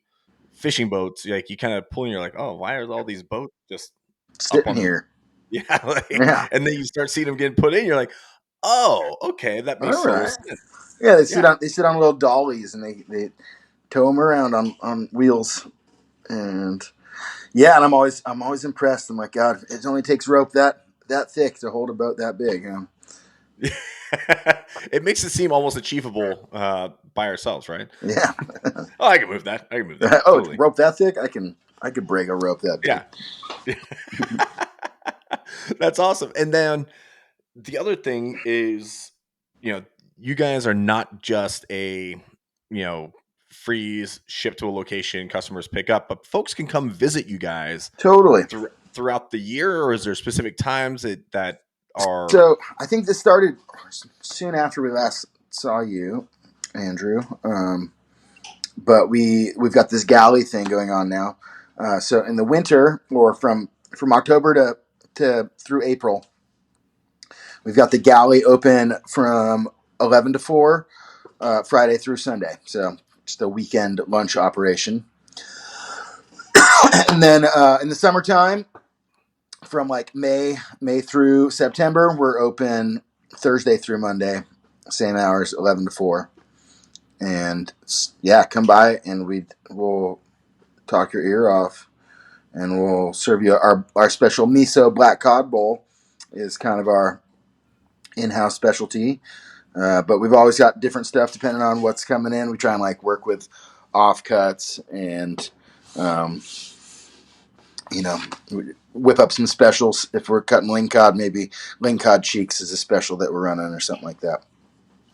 Speaker 1: fishing boats, like you kind of pull and you're like, oh, why are all these boats just up
Speaker 2: Sitting
Speaker 1: on the
Speaker 2: here.
Speaker 1: yeah, like,
Speaker 2: Yeah.
Speaker 1: and then you start seeing them getting put in. You're like, oh, okay, that makes
Speaker 2: All
Speaker 1: total
Speaker 2: right.
Speaker 1: sense.
Speaker 2: Yeah, they sit
Speaker 1: Yeah.
Speaker 2: on little dollies and they tow them around on wheels. And yeah, and I'm always impressed. I'm like, God, it only takes rope that thick to hold a boat that big.
Speaker 1: It makes it seem almost achievable by ourselves, right?
Speaker 2: Yeah.
Speaker 1: Oh, I can move that. I can move that.
Speaker 2: Oh, it's
Speaker 1: Totally.
Speaker 2: rope that thick? I could break a rope that big.
Speaker 1: Yeah. That's awesome. And then the other thing is, you know, you guys are not just a, freeze, ship to a location, customers pick up, but folks can come visit you guys
Speaker 2: Totally.
Speaker 1: throughout the year, or is there specific times that are
Speaker 2: So I think this started soon after we last saw you, Andrew. But we've got this galley thing going on now. So in the winter, or from October to through April, we've got the galley open from 11 to 4, Friday through Sunday. So just a weekend lunch operation. And then in the summertime, from like May through September, we're open Thursday through Monday, same hours, 11 to 4. And yeah, come by and we'll talk your ear off, and we'll serve you our special miso black cod bowl. Is kind of our in-house specialty. But we've always got different stuff depending on what's coming in. We try and like work with offcuts and um, you know, whip up some specials. If we're cutting ling cod, maybe ling cod cheeks is a special that we're running or something like that.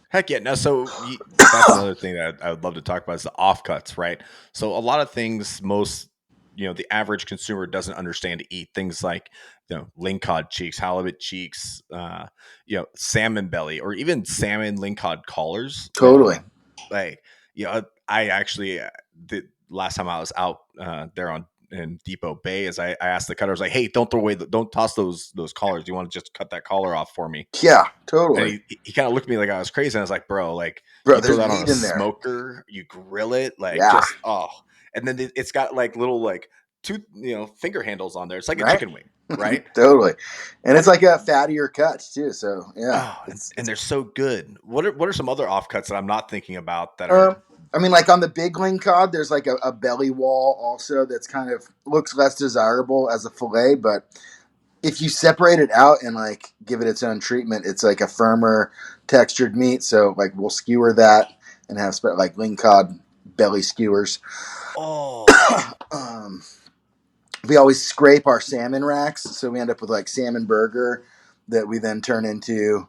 Speaker 1: heck yeah. Now, so that's another thing that I would love to talk about is the offcuts, right? So a lot of things, the average consumer doesn't understand to eat things like, lingcod cheeks, halibut cheeks, salmon belly, or even salmon lingcod collars.
Speaker 2: Totally.
Speaker 1: Like, I actually, the last time I was out there on in Depot Bay, is I asked the cutter, I was like, hey, don't throw away, don't toss those collars. You want to just cut that collar off for me?
Speaker 2: Yeah,
Speaker 1: And
Speaker 2: toothly.
Speaker 1: he kind of looked at me like I was crazy. And I was like, bro, like
Speaker 2: Bro,
Speaker 1: you throw
Speaker 2: there's
Speaker 1: that on a
Speaker 2: meat in there.
Speaker 1: smoker, you grill it, like
Speaker 2: Yeah,
Speaker 1: just, oh. And then it's got like little like two, finger handles on there. It's like a
Speaker 2: right.
Speaker 1: chicken wing, right?
Speaker 2: Totally. And it's
Speaker 1: What?
Speaker 2: like a fattier cut too. So yeah,
Speaker 1: Oh, and
Speaker 2: it's
Speaker 1: they're so good. What are some other offcuts that I'm not thinking about that
Speaker 2: um.
Speaker 1: are?
Speaker 2: I mean, like on the big ling cod, there's like a belly wall also that's kind of looks less desirable as a fillet, but if you separate it out and like give it its own treatment, it's like a firmer textured meat. So like we'll skewer that and have like ling cod belly skewers.
Speaker 1: Oh,
Speaker 2: um, we always scrape our salmon racks, so we end up with like salmon burger that we then turn into,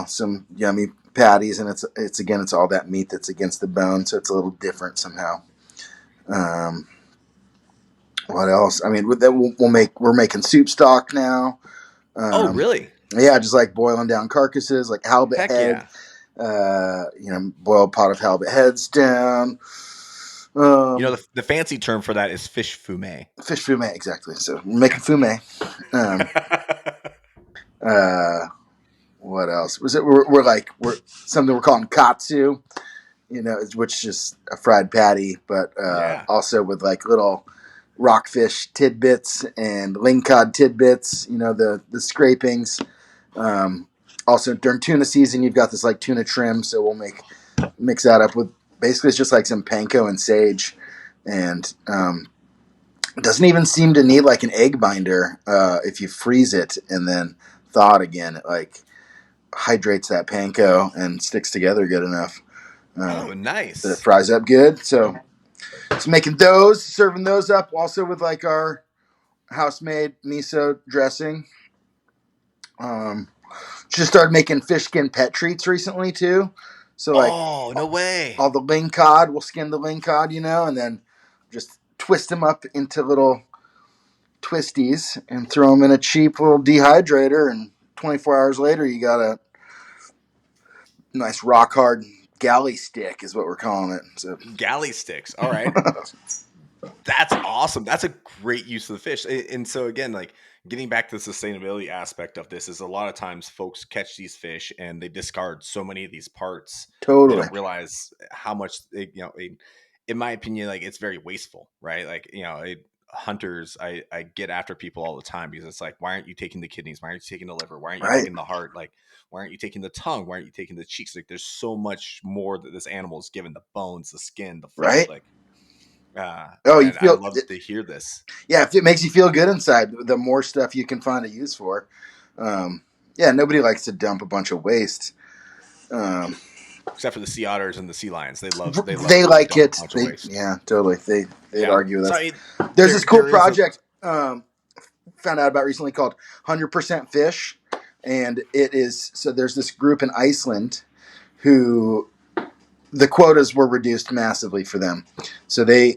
Speaker 2: some yummy patties, and it's again it's all that meat that's against the bone, so it's a little different somehow. Um, what else? I mean, we're making soup stock now.
Speaker 1: oh,
Speaker 2: Um,
Speaker 1: really?
Speaker 2: yeah, just like boiling down carcasses, like halibut
Speaker 1: Heck
Speaker 2: head.
Speaker 1: yeah.
Speaker 2: Boil a pot of halibut heads down.
Speaker 1: The fancy term for that is fish fumet.
Speaker 2: Fish fumet, exactly. So we're making fumet. Um, uh, what else was it? We're something we're calling katsu. Which is just a fried patty, but
Speaker 1: Yeah.
Speaker 2: also with like little rockfish tidbits and lingcod tidbits. The scrapings. Um, Also during tuna season, you've got this like tuna trim, so we'll mix that up with basically it's just like some panko and sage, and it doesn't even seem to need like an egg binder if you freeze it and then thaw it again. It like hydrates that panko and sticks together good enough
Speaker 1: Oh,
Speaker 2: that it
Speaker 1: nice.
Speaker 2: fries up good. So making those, serving those up also with like our house made miso dressing. Um, just started making fish skin pet treats recently too. So like
Speaker 1: Oh, no way.
Speaker 2: all the ling cod, we'll skin the ling cod, and then just twist them up into little twisties and throw them in a cheap little dehydrator. And 24 hours later, you got a nice rock hard galley stick, is what we're calling it. So
Speaker 1: Galley sticks. All right. That's awesome. That's a great use of the fish. And so again, like getting back to the sustainability aspect of this is a lot of times folks catch these fish and they discard so many of these parts. They
Speaker 2: totally.
Speaker 1: don't realize how much in my opinion, like it's very wasteful, right? Like, hunters, I get after people all the time because it's like, why aren't you taking the kidneys? Why aren't you taking the liver? Why aren't you
Speaker 2: Right,
Speaker 1: taking the heart? Like, why aren't you taking the tongue? Why aren't you taking the cheeks? Like, there's so much more that this animal is given: the bones, the skin, the flesh.
Speaker 2: right.
Speaker 1: Like,
Speaker 2: Oh, you
Speaker 1: and I
Speaker 2: feel
Speaker 1: love to hear this.
Speaker 2: yeah. If it makes you feel good inside, the more stuff you can find a use for. Um, yeah, nobody likes to dump a bunch of waste. Um,
Speaker 1: Except for the sea otters and the sea lions, they love
Speaker 2: they
Speaker 1: to
Speaker 2: like
Speaker 1: dump a
Speaker 2: it.
Speaker 1: bunch of
Speaker 2: They
Speaker 1: waste.
Speaker 2: yeah, totally. They'd
Speaker 1: Yeah.
Speaker 2: argue with
Speaker 1: So
Speaker 2: us. There's this cool
Speaker 1: there is a
Speaker 2: project found out about recently called 100% Fish, and it is so. There's this group in Iceland who the quotas were reduced massively for them, so they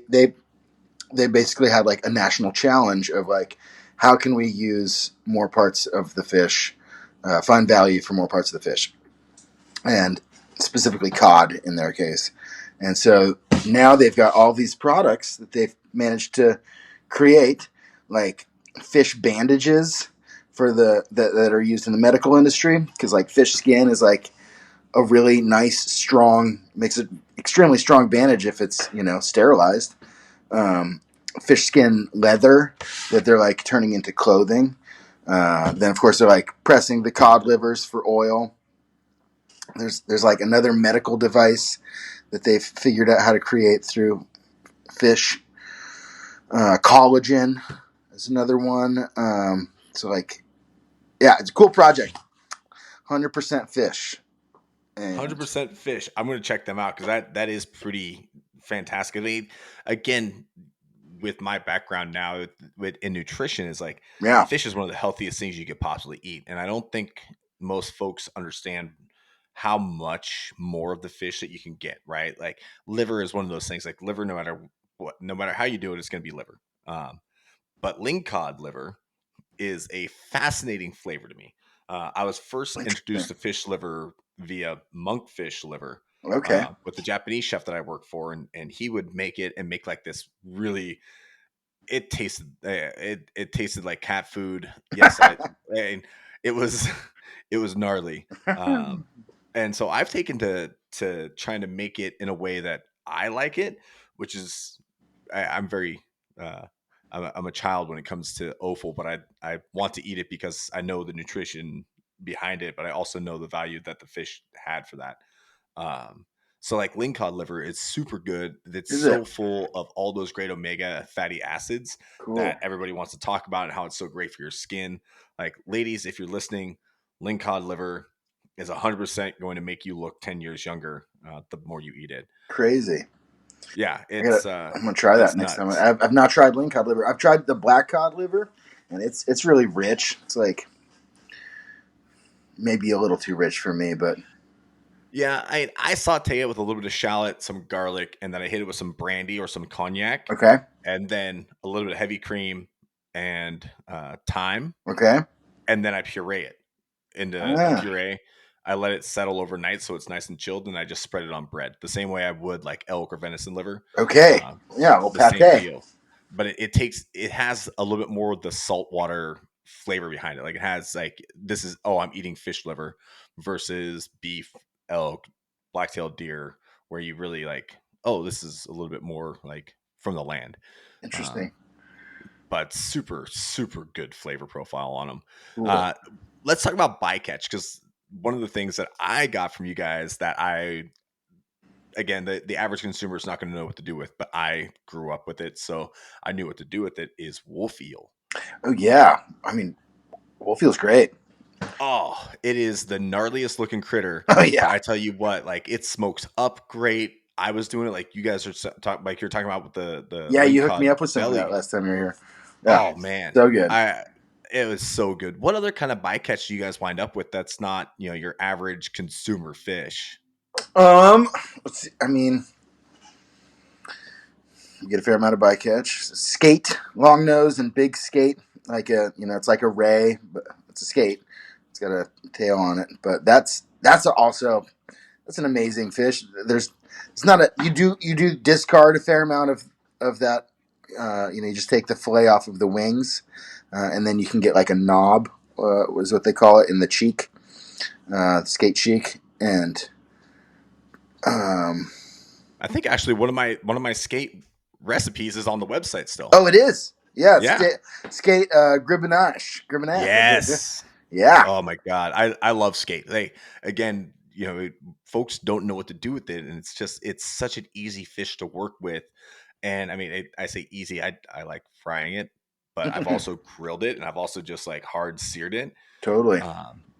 Speaker 2: basically had like a national challenge of like how can we use more parts of the fish, find value for more parts of the fish, and specifically cod in their case. And so now they've got all these products that they've managed to create, like fish bandages for that are used in the medical industry, because like fish skin is like a really nice, strong, makes it extremely strong bandage if it's sterilized. Um, Fish skin leather that they're like turning into clothing. Then of course they're like pressing the cod livers for oil. There's like another medical device that they've figured out how to create through fish. Collagen is another one. So like, yeah, it's a cool project. 100% fish. And
Speaker 1: 100% fish. I'm going to check them out because that is pretty fantastic. I mean, again, with my background now in nutrition, is like
Speaker 2: yeah,
Speaker 1: fish is one of the healthiest things you could possibly eat, and I don't think most folks understand how much more of the fish that you can get. Right, like liver is one of those things. Like liver, no matter what, no matter how you do it, it's going to be liver. But lingcod liver is a fascinating flavor to me. I was first introduced
Speaker 2: interesting.
Speaker 1: to fish liver via monkfish liver
Speaker 2: Okay.
Speaker 1: with the Japanese chef that I worked for, and he would make it and make like this really. It tasted like cat food. Yes, and it was it was gnarly. And so I've taken to trying to make it in a way that I like it, which is I'm very uh, I'm a child when it comes to offal, but I want to eat it because I know the nutrition behind it, but I also know the value that the fish had for that. Um, so like lingcod liver is super good. It's
Speaker 2: Is it
Speaker 1: so full of all those great omega fatty acids that
Speaker 2: cool?
Speaker 1: everybody wants to talk about and how it's so great for your skin. Like ladies, if you're listening, lingcod liver is 100% going to make you look 10 years younger the more you eat it.
Speaker 2: Crazy.
Speaker 1: Yeah,
Speaker 2: I gotta. I'm gonna try that
Speaker 1: it's
Speaker 2: next time.
Speaker 1: nuts.
Speaker 2: I've not tried lean cod liver. I've tried the black cod liver, and it's really rich. It's like maybe a little too rich for me, but
Speaker 1: Yeah, I saute it with a little bit of shallot, some garlic, and then I hit it with some brandy or some cognac,
Speaker 2: okay,
Speaker 1: and then a little bit of heavy cream and thyme,
Speaker 2: okay.
Speaker 1: and then I puree it into a
Speaker 2: Ah,
Speaker 1: puree. I let it settle overnight so it's nice and chilled, and I just spread it on bread the same way I would like elk or venison liver.
Speaker 2: okay.
Speaker 1: Uh,
Speaker 2: Yeah, well,
Speaker 1: the same
Speaker 2: pate.
Speaker 1: deal, but it has a little bit more of the saltwater flavor behind it. Like it has like this is I'm eating fish liver versus beef, elk, black-tailed deer, where you really like this is a little bit more like from the land.
Speaker 2: Interesting.
Speaker 1: Um, but super super good flavor profile on them.
Speaker 2: Cool.
Speaker 1: Uh, let's talk about bycatch because one of the things that I got from you guys that again the average consumer is not going to know what to do with, but I grew up with it, so I knew what to do with it. Is wolf eel.
Speaker 2: Oh yeah. I mean, wolf feels great.
Speaker 1: Oh, it is the gnarliest looking critter,
Speaker 2: Oh
Speaker 1: but
Speaker 2: yeah.
Speaker 1: I tell you what, like it smokes up great. I was doing it like you guys are like you're talking about with the
Speaker 2: Yeah, you hooked me
Speaker 1: lingcod
Speaker 2: up with some of that
Speaker 1: belly.
Speaker 2: last time you were here. Yeah,
Speaker 1: Oh man,
Speaker 2: so good.
Speaker 1: I it was so good. What other kind of bycatch do you guys wind up with that's not your average consumer fish?
Speaker 2: Um, let's see. I mean, you get a fair amount of bycatch. Skate, long nose and big skate. Like it's like a ray, but it's a skate. It's got a tail on it, but also that's an amazing fish. It's not a you do discard a fair amount of that. You just take the fillet off of the wings, and then you can get like a knob, was what they call it in the cheek, skate cheek, and um,
Speaker 1: I think actually one of my skate recipes is on the website still.
Speaker 2: Oh, it is. Yeah,
Speaker 1: Yeah.
Speaker 2: skate Gribbanache. That's what it is.
Speaker 1: Yes.
Speaker 2: Yeah,
Speaker 1: Oh my god, I love skate. They again, folks don't know what to do with it, and it's such an easy fish to work with. And I mean, I say easy. I like frying it, but I've also grilled it, and I've also just like hard seared it,
Speaker 2: totally.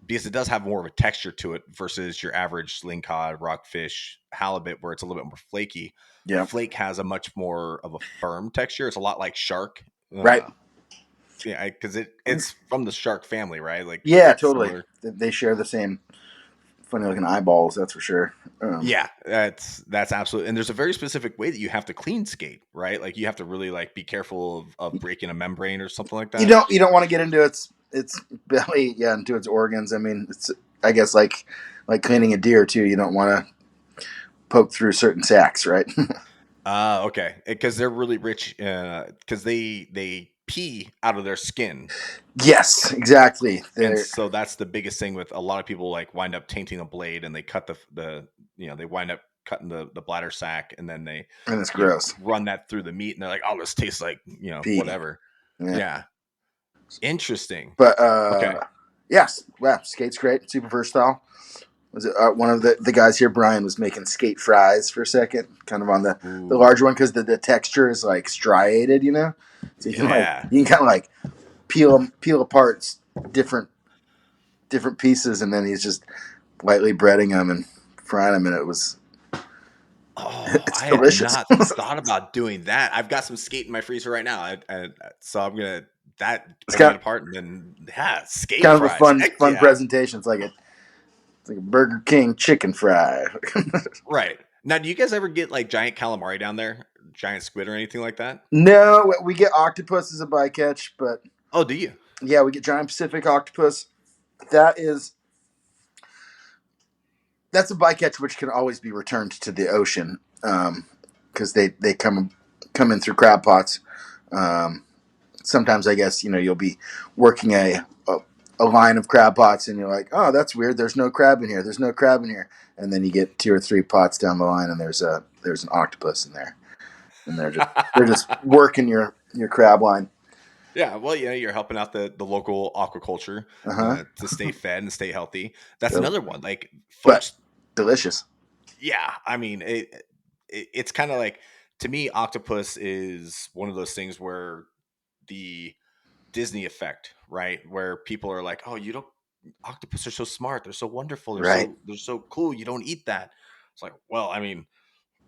Speaker 1: because it does have more of a texture to it versus your average lingcod, rockfish, halibut, where it's a little bit more flaky.
Speaker 2: Yeah,
Speaker 1: Flake has a much more of a firm texture. It's a lot like shark.
Speaker 2: right.
Speaker 1: Yeah, because it's from the shark family, right? Like
Speaker 2: Yeah,
Speaker 1: it's
Speaker 2: totally.
Speaker 1: similar.
Speaker 2: They share the same funny looking eyeballs. That's for sure.
Speaker 1: Yeah, that's absolutely. And there's a very specific way that you have to clean skate, right? Like you have to really like be careful of breaking a membrane or something like that.
Speaker 2: You don't want to get into its belly, yeah, into its organs. I mean, it's I guess like cleaning a deer too. You don't want to poke through certain sacks, right?
Speaker 1: Okay, because they're really rich. Because they pee out of their skin,
Speaker 2: Yes, exactly.
Speaker 1: and
Speaker 2: They're
Speaker 1: so that's the biggest thing with a lot of people. Like wind up tainting a blade, and they cut they wind up cutting the bladder sac, and then they
Speaker 2: and it's
Speaker 1: you
Speaker 2: gross.
Speaker 1: run that through the meat, and they're like, oh, this tastes like
Speaker 2: Pee.
Speaker 1: whatever.
Speaker 2: Yeah.
Speaker 1: Yeah, interesting.
Speaker 2: But
Speaker 1: Okay.
Speaker 2: yes, wow, skate's great, super versatile. Was it one of the guys here, Brian, was making skate fries for a second, kind of on the
Speaker 1: Ooh,
Speaker 2: larger one because the texture is like striated, you know. So
Speaker 1: yeah.
Speaker 2: you can kind of like peel apart different pieces, and then he's just lightly breading them and frying them, and
Speaker 1: Oh,
Speaker 2: it's
Speaker 1: I had
Speaker 2: delicious.
Speaker 1: not thought about doing that. I've got some skate in my freezer right now, so I'm gonna
Speaker 2: It's
Speaker 1: pulling it
Speaker 2: kind
Speaker 1: apart and then skate
Speaker 2: kind of a
Speaker 1: fries. Heck
Speaker 2: fun
Speaker 1: yeah!
Speaker 2: presentation. It's like a Burger King chicken fry.
Speaker 1: Right now, do you guys ever get like giant calamari down there, giant squid or anything like that?
Speaker 2: No, we get octopus as a bycatch, but
Speaker 1: Oh, do you?
Speaker 2: yeah, we get giant Pacific octopus. That is that's a bycatch which can always be returned to the ocean because they come in through crab pots. Um, Sometimes I guess you'll be working a line of crab pots and you're like, oh, that's weird. There's no crab in here. There's no crab in here. And then you get two or three pots down the line and there's an octopus in there, and they're just working your crab line.
Speaker 1: Yeah, well, you're helping out the local aquaculture
Speaker 2: Uh huh.
Speaker 1: to stay fed and stay healthy. That's another one. Like
Speaker 2: But
Speaker 1: folks,
Speaker 2: delicious.
Speaker 1: yeah, I mean, it's kind of like to me, octopus is one of those things where the Disney effect, right? Where people are like, "Oh, you don't octopus are so smart. They're so wonderful.
Speaker 2: Right.
Speaker 1: They're so cool. You don't eat that." It's like, well, I mean,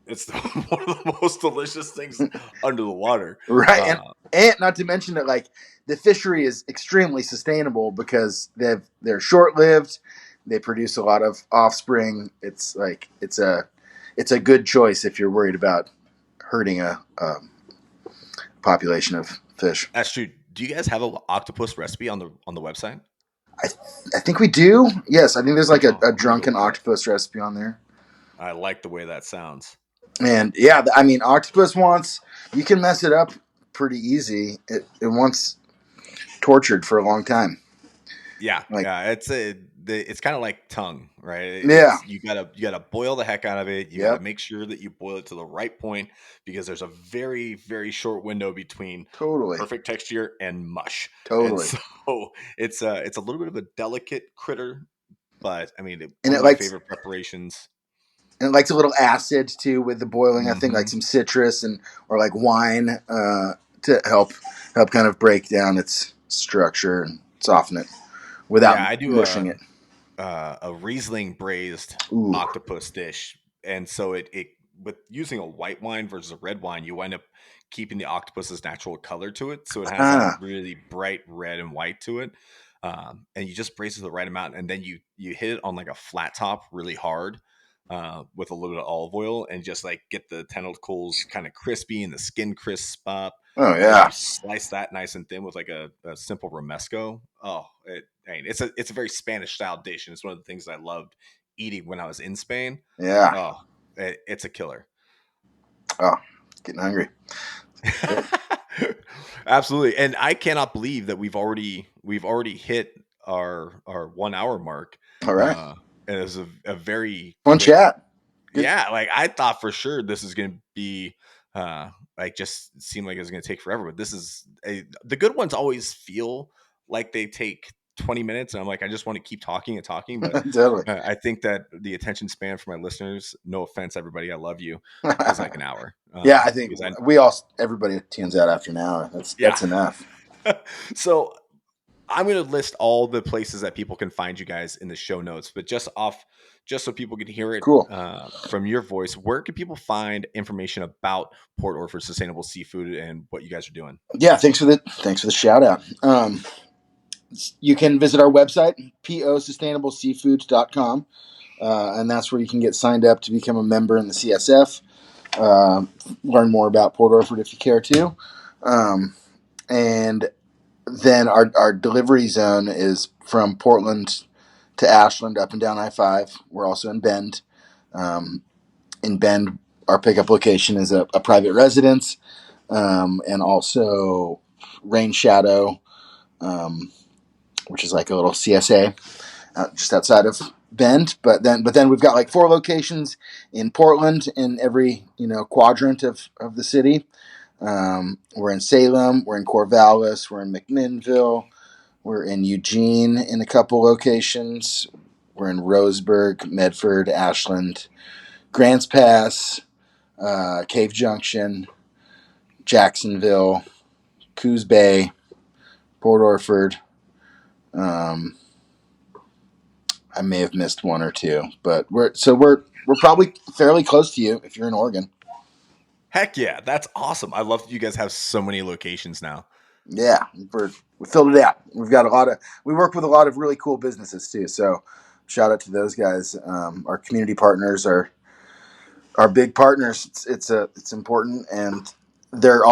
Speaker 1: it's one of the most delicious things under the water.
Speaker 2: Right.
Speaker 1: Uh,
Speaker 2: And not to mention that like the fishery is extremely sustainable because they're short lived. They produce a lot of offspring. It's like it's a good choice if you're worried about hurting a population of fish.
Speaker 1: that's true. Do you guys have an octopus recipe on the website?
Speaker 2: I I think we do. Yes, I think there's like
Speaker 1: Oh,
Speaker 2: a
Speaker 1: I'm gonna go
Speaker 2: drunken
Speaker 1: look it up.
Speaker 2: octopus recipe on there.
Speaker 1: I like the way that sounds.
Speaker 2: And yeah, I mean, octopus wants you can mess it up pretty easy. It wants tortured for a long time.
Speaker 1: Yeah,
Speaker 2: Like
Speaker 1: yeah. It's kind of like tongue, right?
Speaker 2: yeah,
Speaker 1: It's you gotta boil the heck out of it. You gotta
Speaker 2: yep,
Speaker 1: make sure that you boil it to the right point because there's a very very short window between
Speaker 2: totally,
Speaker 1: perfect texture and mush, and
Speaker 2: totally.
Speaker 1: so it's a little bit of a delicate critter. But I mean,
Speaker 2: And
Speaker 1: one of my favorite preparations.
Speaker 2: it likes a little acid too with the boiling. I think like
Speaker 1: Hmm.
Speaker 2: some citrus and or like wine to help kind of break down its structure and soften it without
Speaker 1: Yeah, I do
Speaker 2: mushing it.
Speaker 1: a Riesling braised
Speaker 2: Ooh,
Speaker 1: octopus dish, and so it with using a white wine versus a red wine, you wind up keeping the octopus's natural color to it, so it has that
Speaker 2: ah,
Speaker 1: really bright red and white to it, and you just braise it the right amount, and then you hit it on like a flat top really hard. With a little bit of olive oil and just like get the tentacles kind of crispy and the skin crisp up,
Speaker 2: oh
Speaker 1: and then you
Speaker 2: yeah,
Speaker 1: slice that nice and thin with like a simple romesco. Oh, I mean, it's a very Spanish style dish, and it's one of the things I loved eating when I was in Spain.
Speaker 2: yeah.
Speaker 1: Oh, it's a killer.
Speaker 2: Oh, getting hungry. Good.
Speaker 1: Absolutely, and I cannot believe that we've already hit our 1 hour mark.
Speaker 2: All right,
Speaker 1: Uh, and it was a very
Speaker 2: fun
Speaker 1: quick
Speaker 2: chat. Good.
Speaker 1: Yeah, like I thought for sure this is going to be like just seemed like it was going to take forever, but the good ones always feel like they take 20 minutes and I'm like I just want to keep talking and talking, but
Speaker 2: Totally.
Speaker 1: I think that the attention span for my listeners, no offense everybody, I love you, is like an hour.
Speaker 2: Yeah, I think
Speaker 1: Because I
Speaker 2: everybody tunes out after an hour.
Speaker 1: Yeah.
Speaker 2: That's enough.
Speaker 1: So I'm going to list all the places that people can find you guys in the show notes, but just so people can hear it
Speaker 2: Cool.
Speaker 1: from your voice, where can people find information about Port Orford Sustainable Seafood and what you guys are doing?
Speaker 2: Yeah, thanks for the shout out. You can visit our website, posustainableseafoods.com, and that's where you can get signed up to become a member in the CSF. Learn more about Port Orford if you care to. And then our delivery zone is from Portland to Ashland, up and down I-5. We're also in Bend. In Bend, our pickup location is a private residence, and also Rain Shadow, which is like a little CSA just outside of Bend. But then we've got like 4 locations in Portland in every quadrant of the city. We're in Salem, we're in Corvallis, we're in McMinnville, we're in Eugene in a couple locations. We're in Roseburg, Medford, Ashland, Grants Pass, Cave Junction, Jacksonville, Coos Bay, Port Orford. I may have missed one or two, but we're probably fairly close to you if you're in Oregon.
Speaker 1: Heck yeah, that's awesome. I love that you guys have so many locations now.
Speaker 2: Yeah, we filled it out. We work with a lot of really cool businesses too. So shout out to those guys. Our community partners are big partners. It's important, and they're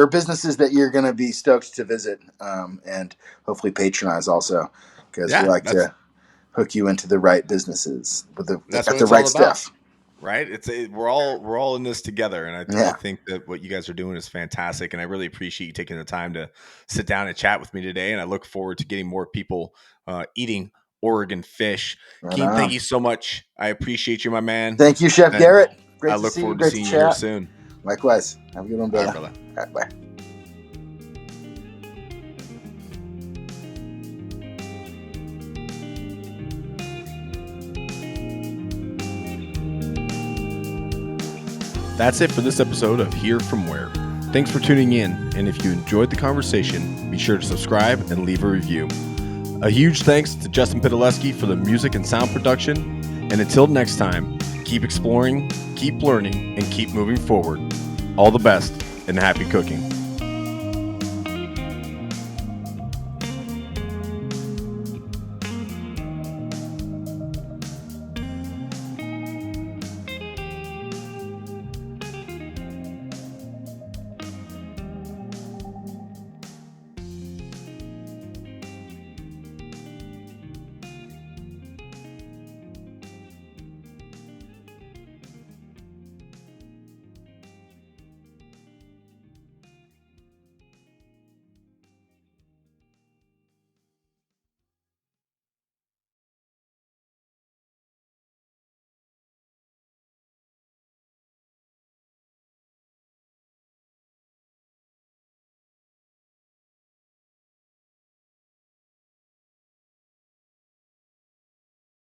Speaker 2: businesses that you're going to be stoked to visit, and hopefully patronize also, because we
Speaker 1: Yeah,
Speaker 2: like to hook you into the right businesses with
Speaker 1: that's
Speaker 2: got
Speaker 1: what
Speaker 2: the
Speaker 1: it's all
Speaker 2: right
Speaker 1: about.
Speaker 2: stuff.
Speaker 1: Right? We're all in this together, and I
Speaker 2: Yeah,
Speaker 1: think that what you guys are doing is fantastic, and I really appreciate you taking the time to sit down and chat with me today. And I look forward to getting more people eating Oregon fish.
Speaker 2: right
Speaker 1: Keen, thank
Speaker 2: on.
Speaker 1: you so much. I appreciate you, my man,
Speaker 2: Thank you, Chef
Speaker 1: and
Speaker 2: Garrett.
Speaker 1: I
Speaker 2: Great to
Speaker 1: look
Speaker 2: see you.
Speaker 1: forward to
Speaker 2: Great to
Speaker 1: seeing you here
Speaker 2: chat.
Speaker 1: soon.
Speaker 2: Likewise. Have a good one,
Speaker 1: All right,
Speaker 2: brother.
Speaker 1: brother.
Speaker 2: All right, bye.
Speaker 1: That's it for this episode of Here From Where. Thanks for tuning in, and if you enjoyed the conversation, be sure to subscribe and leave a review. A huge thanks to Justin Pitaleski for the music and sound production, and until next time, keep exploring, keep learning, and keep moving forward. All the best, and happy cooking.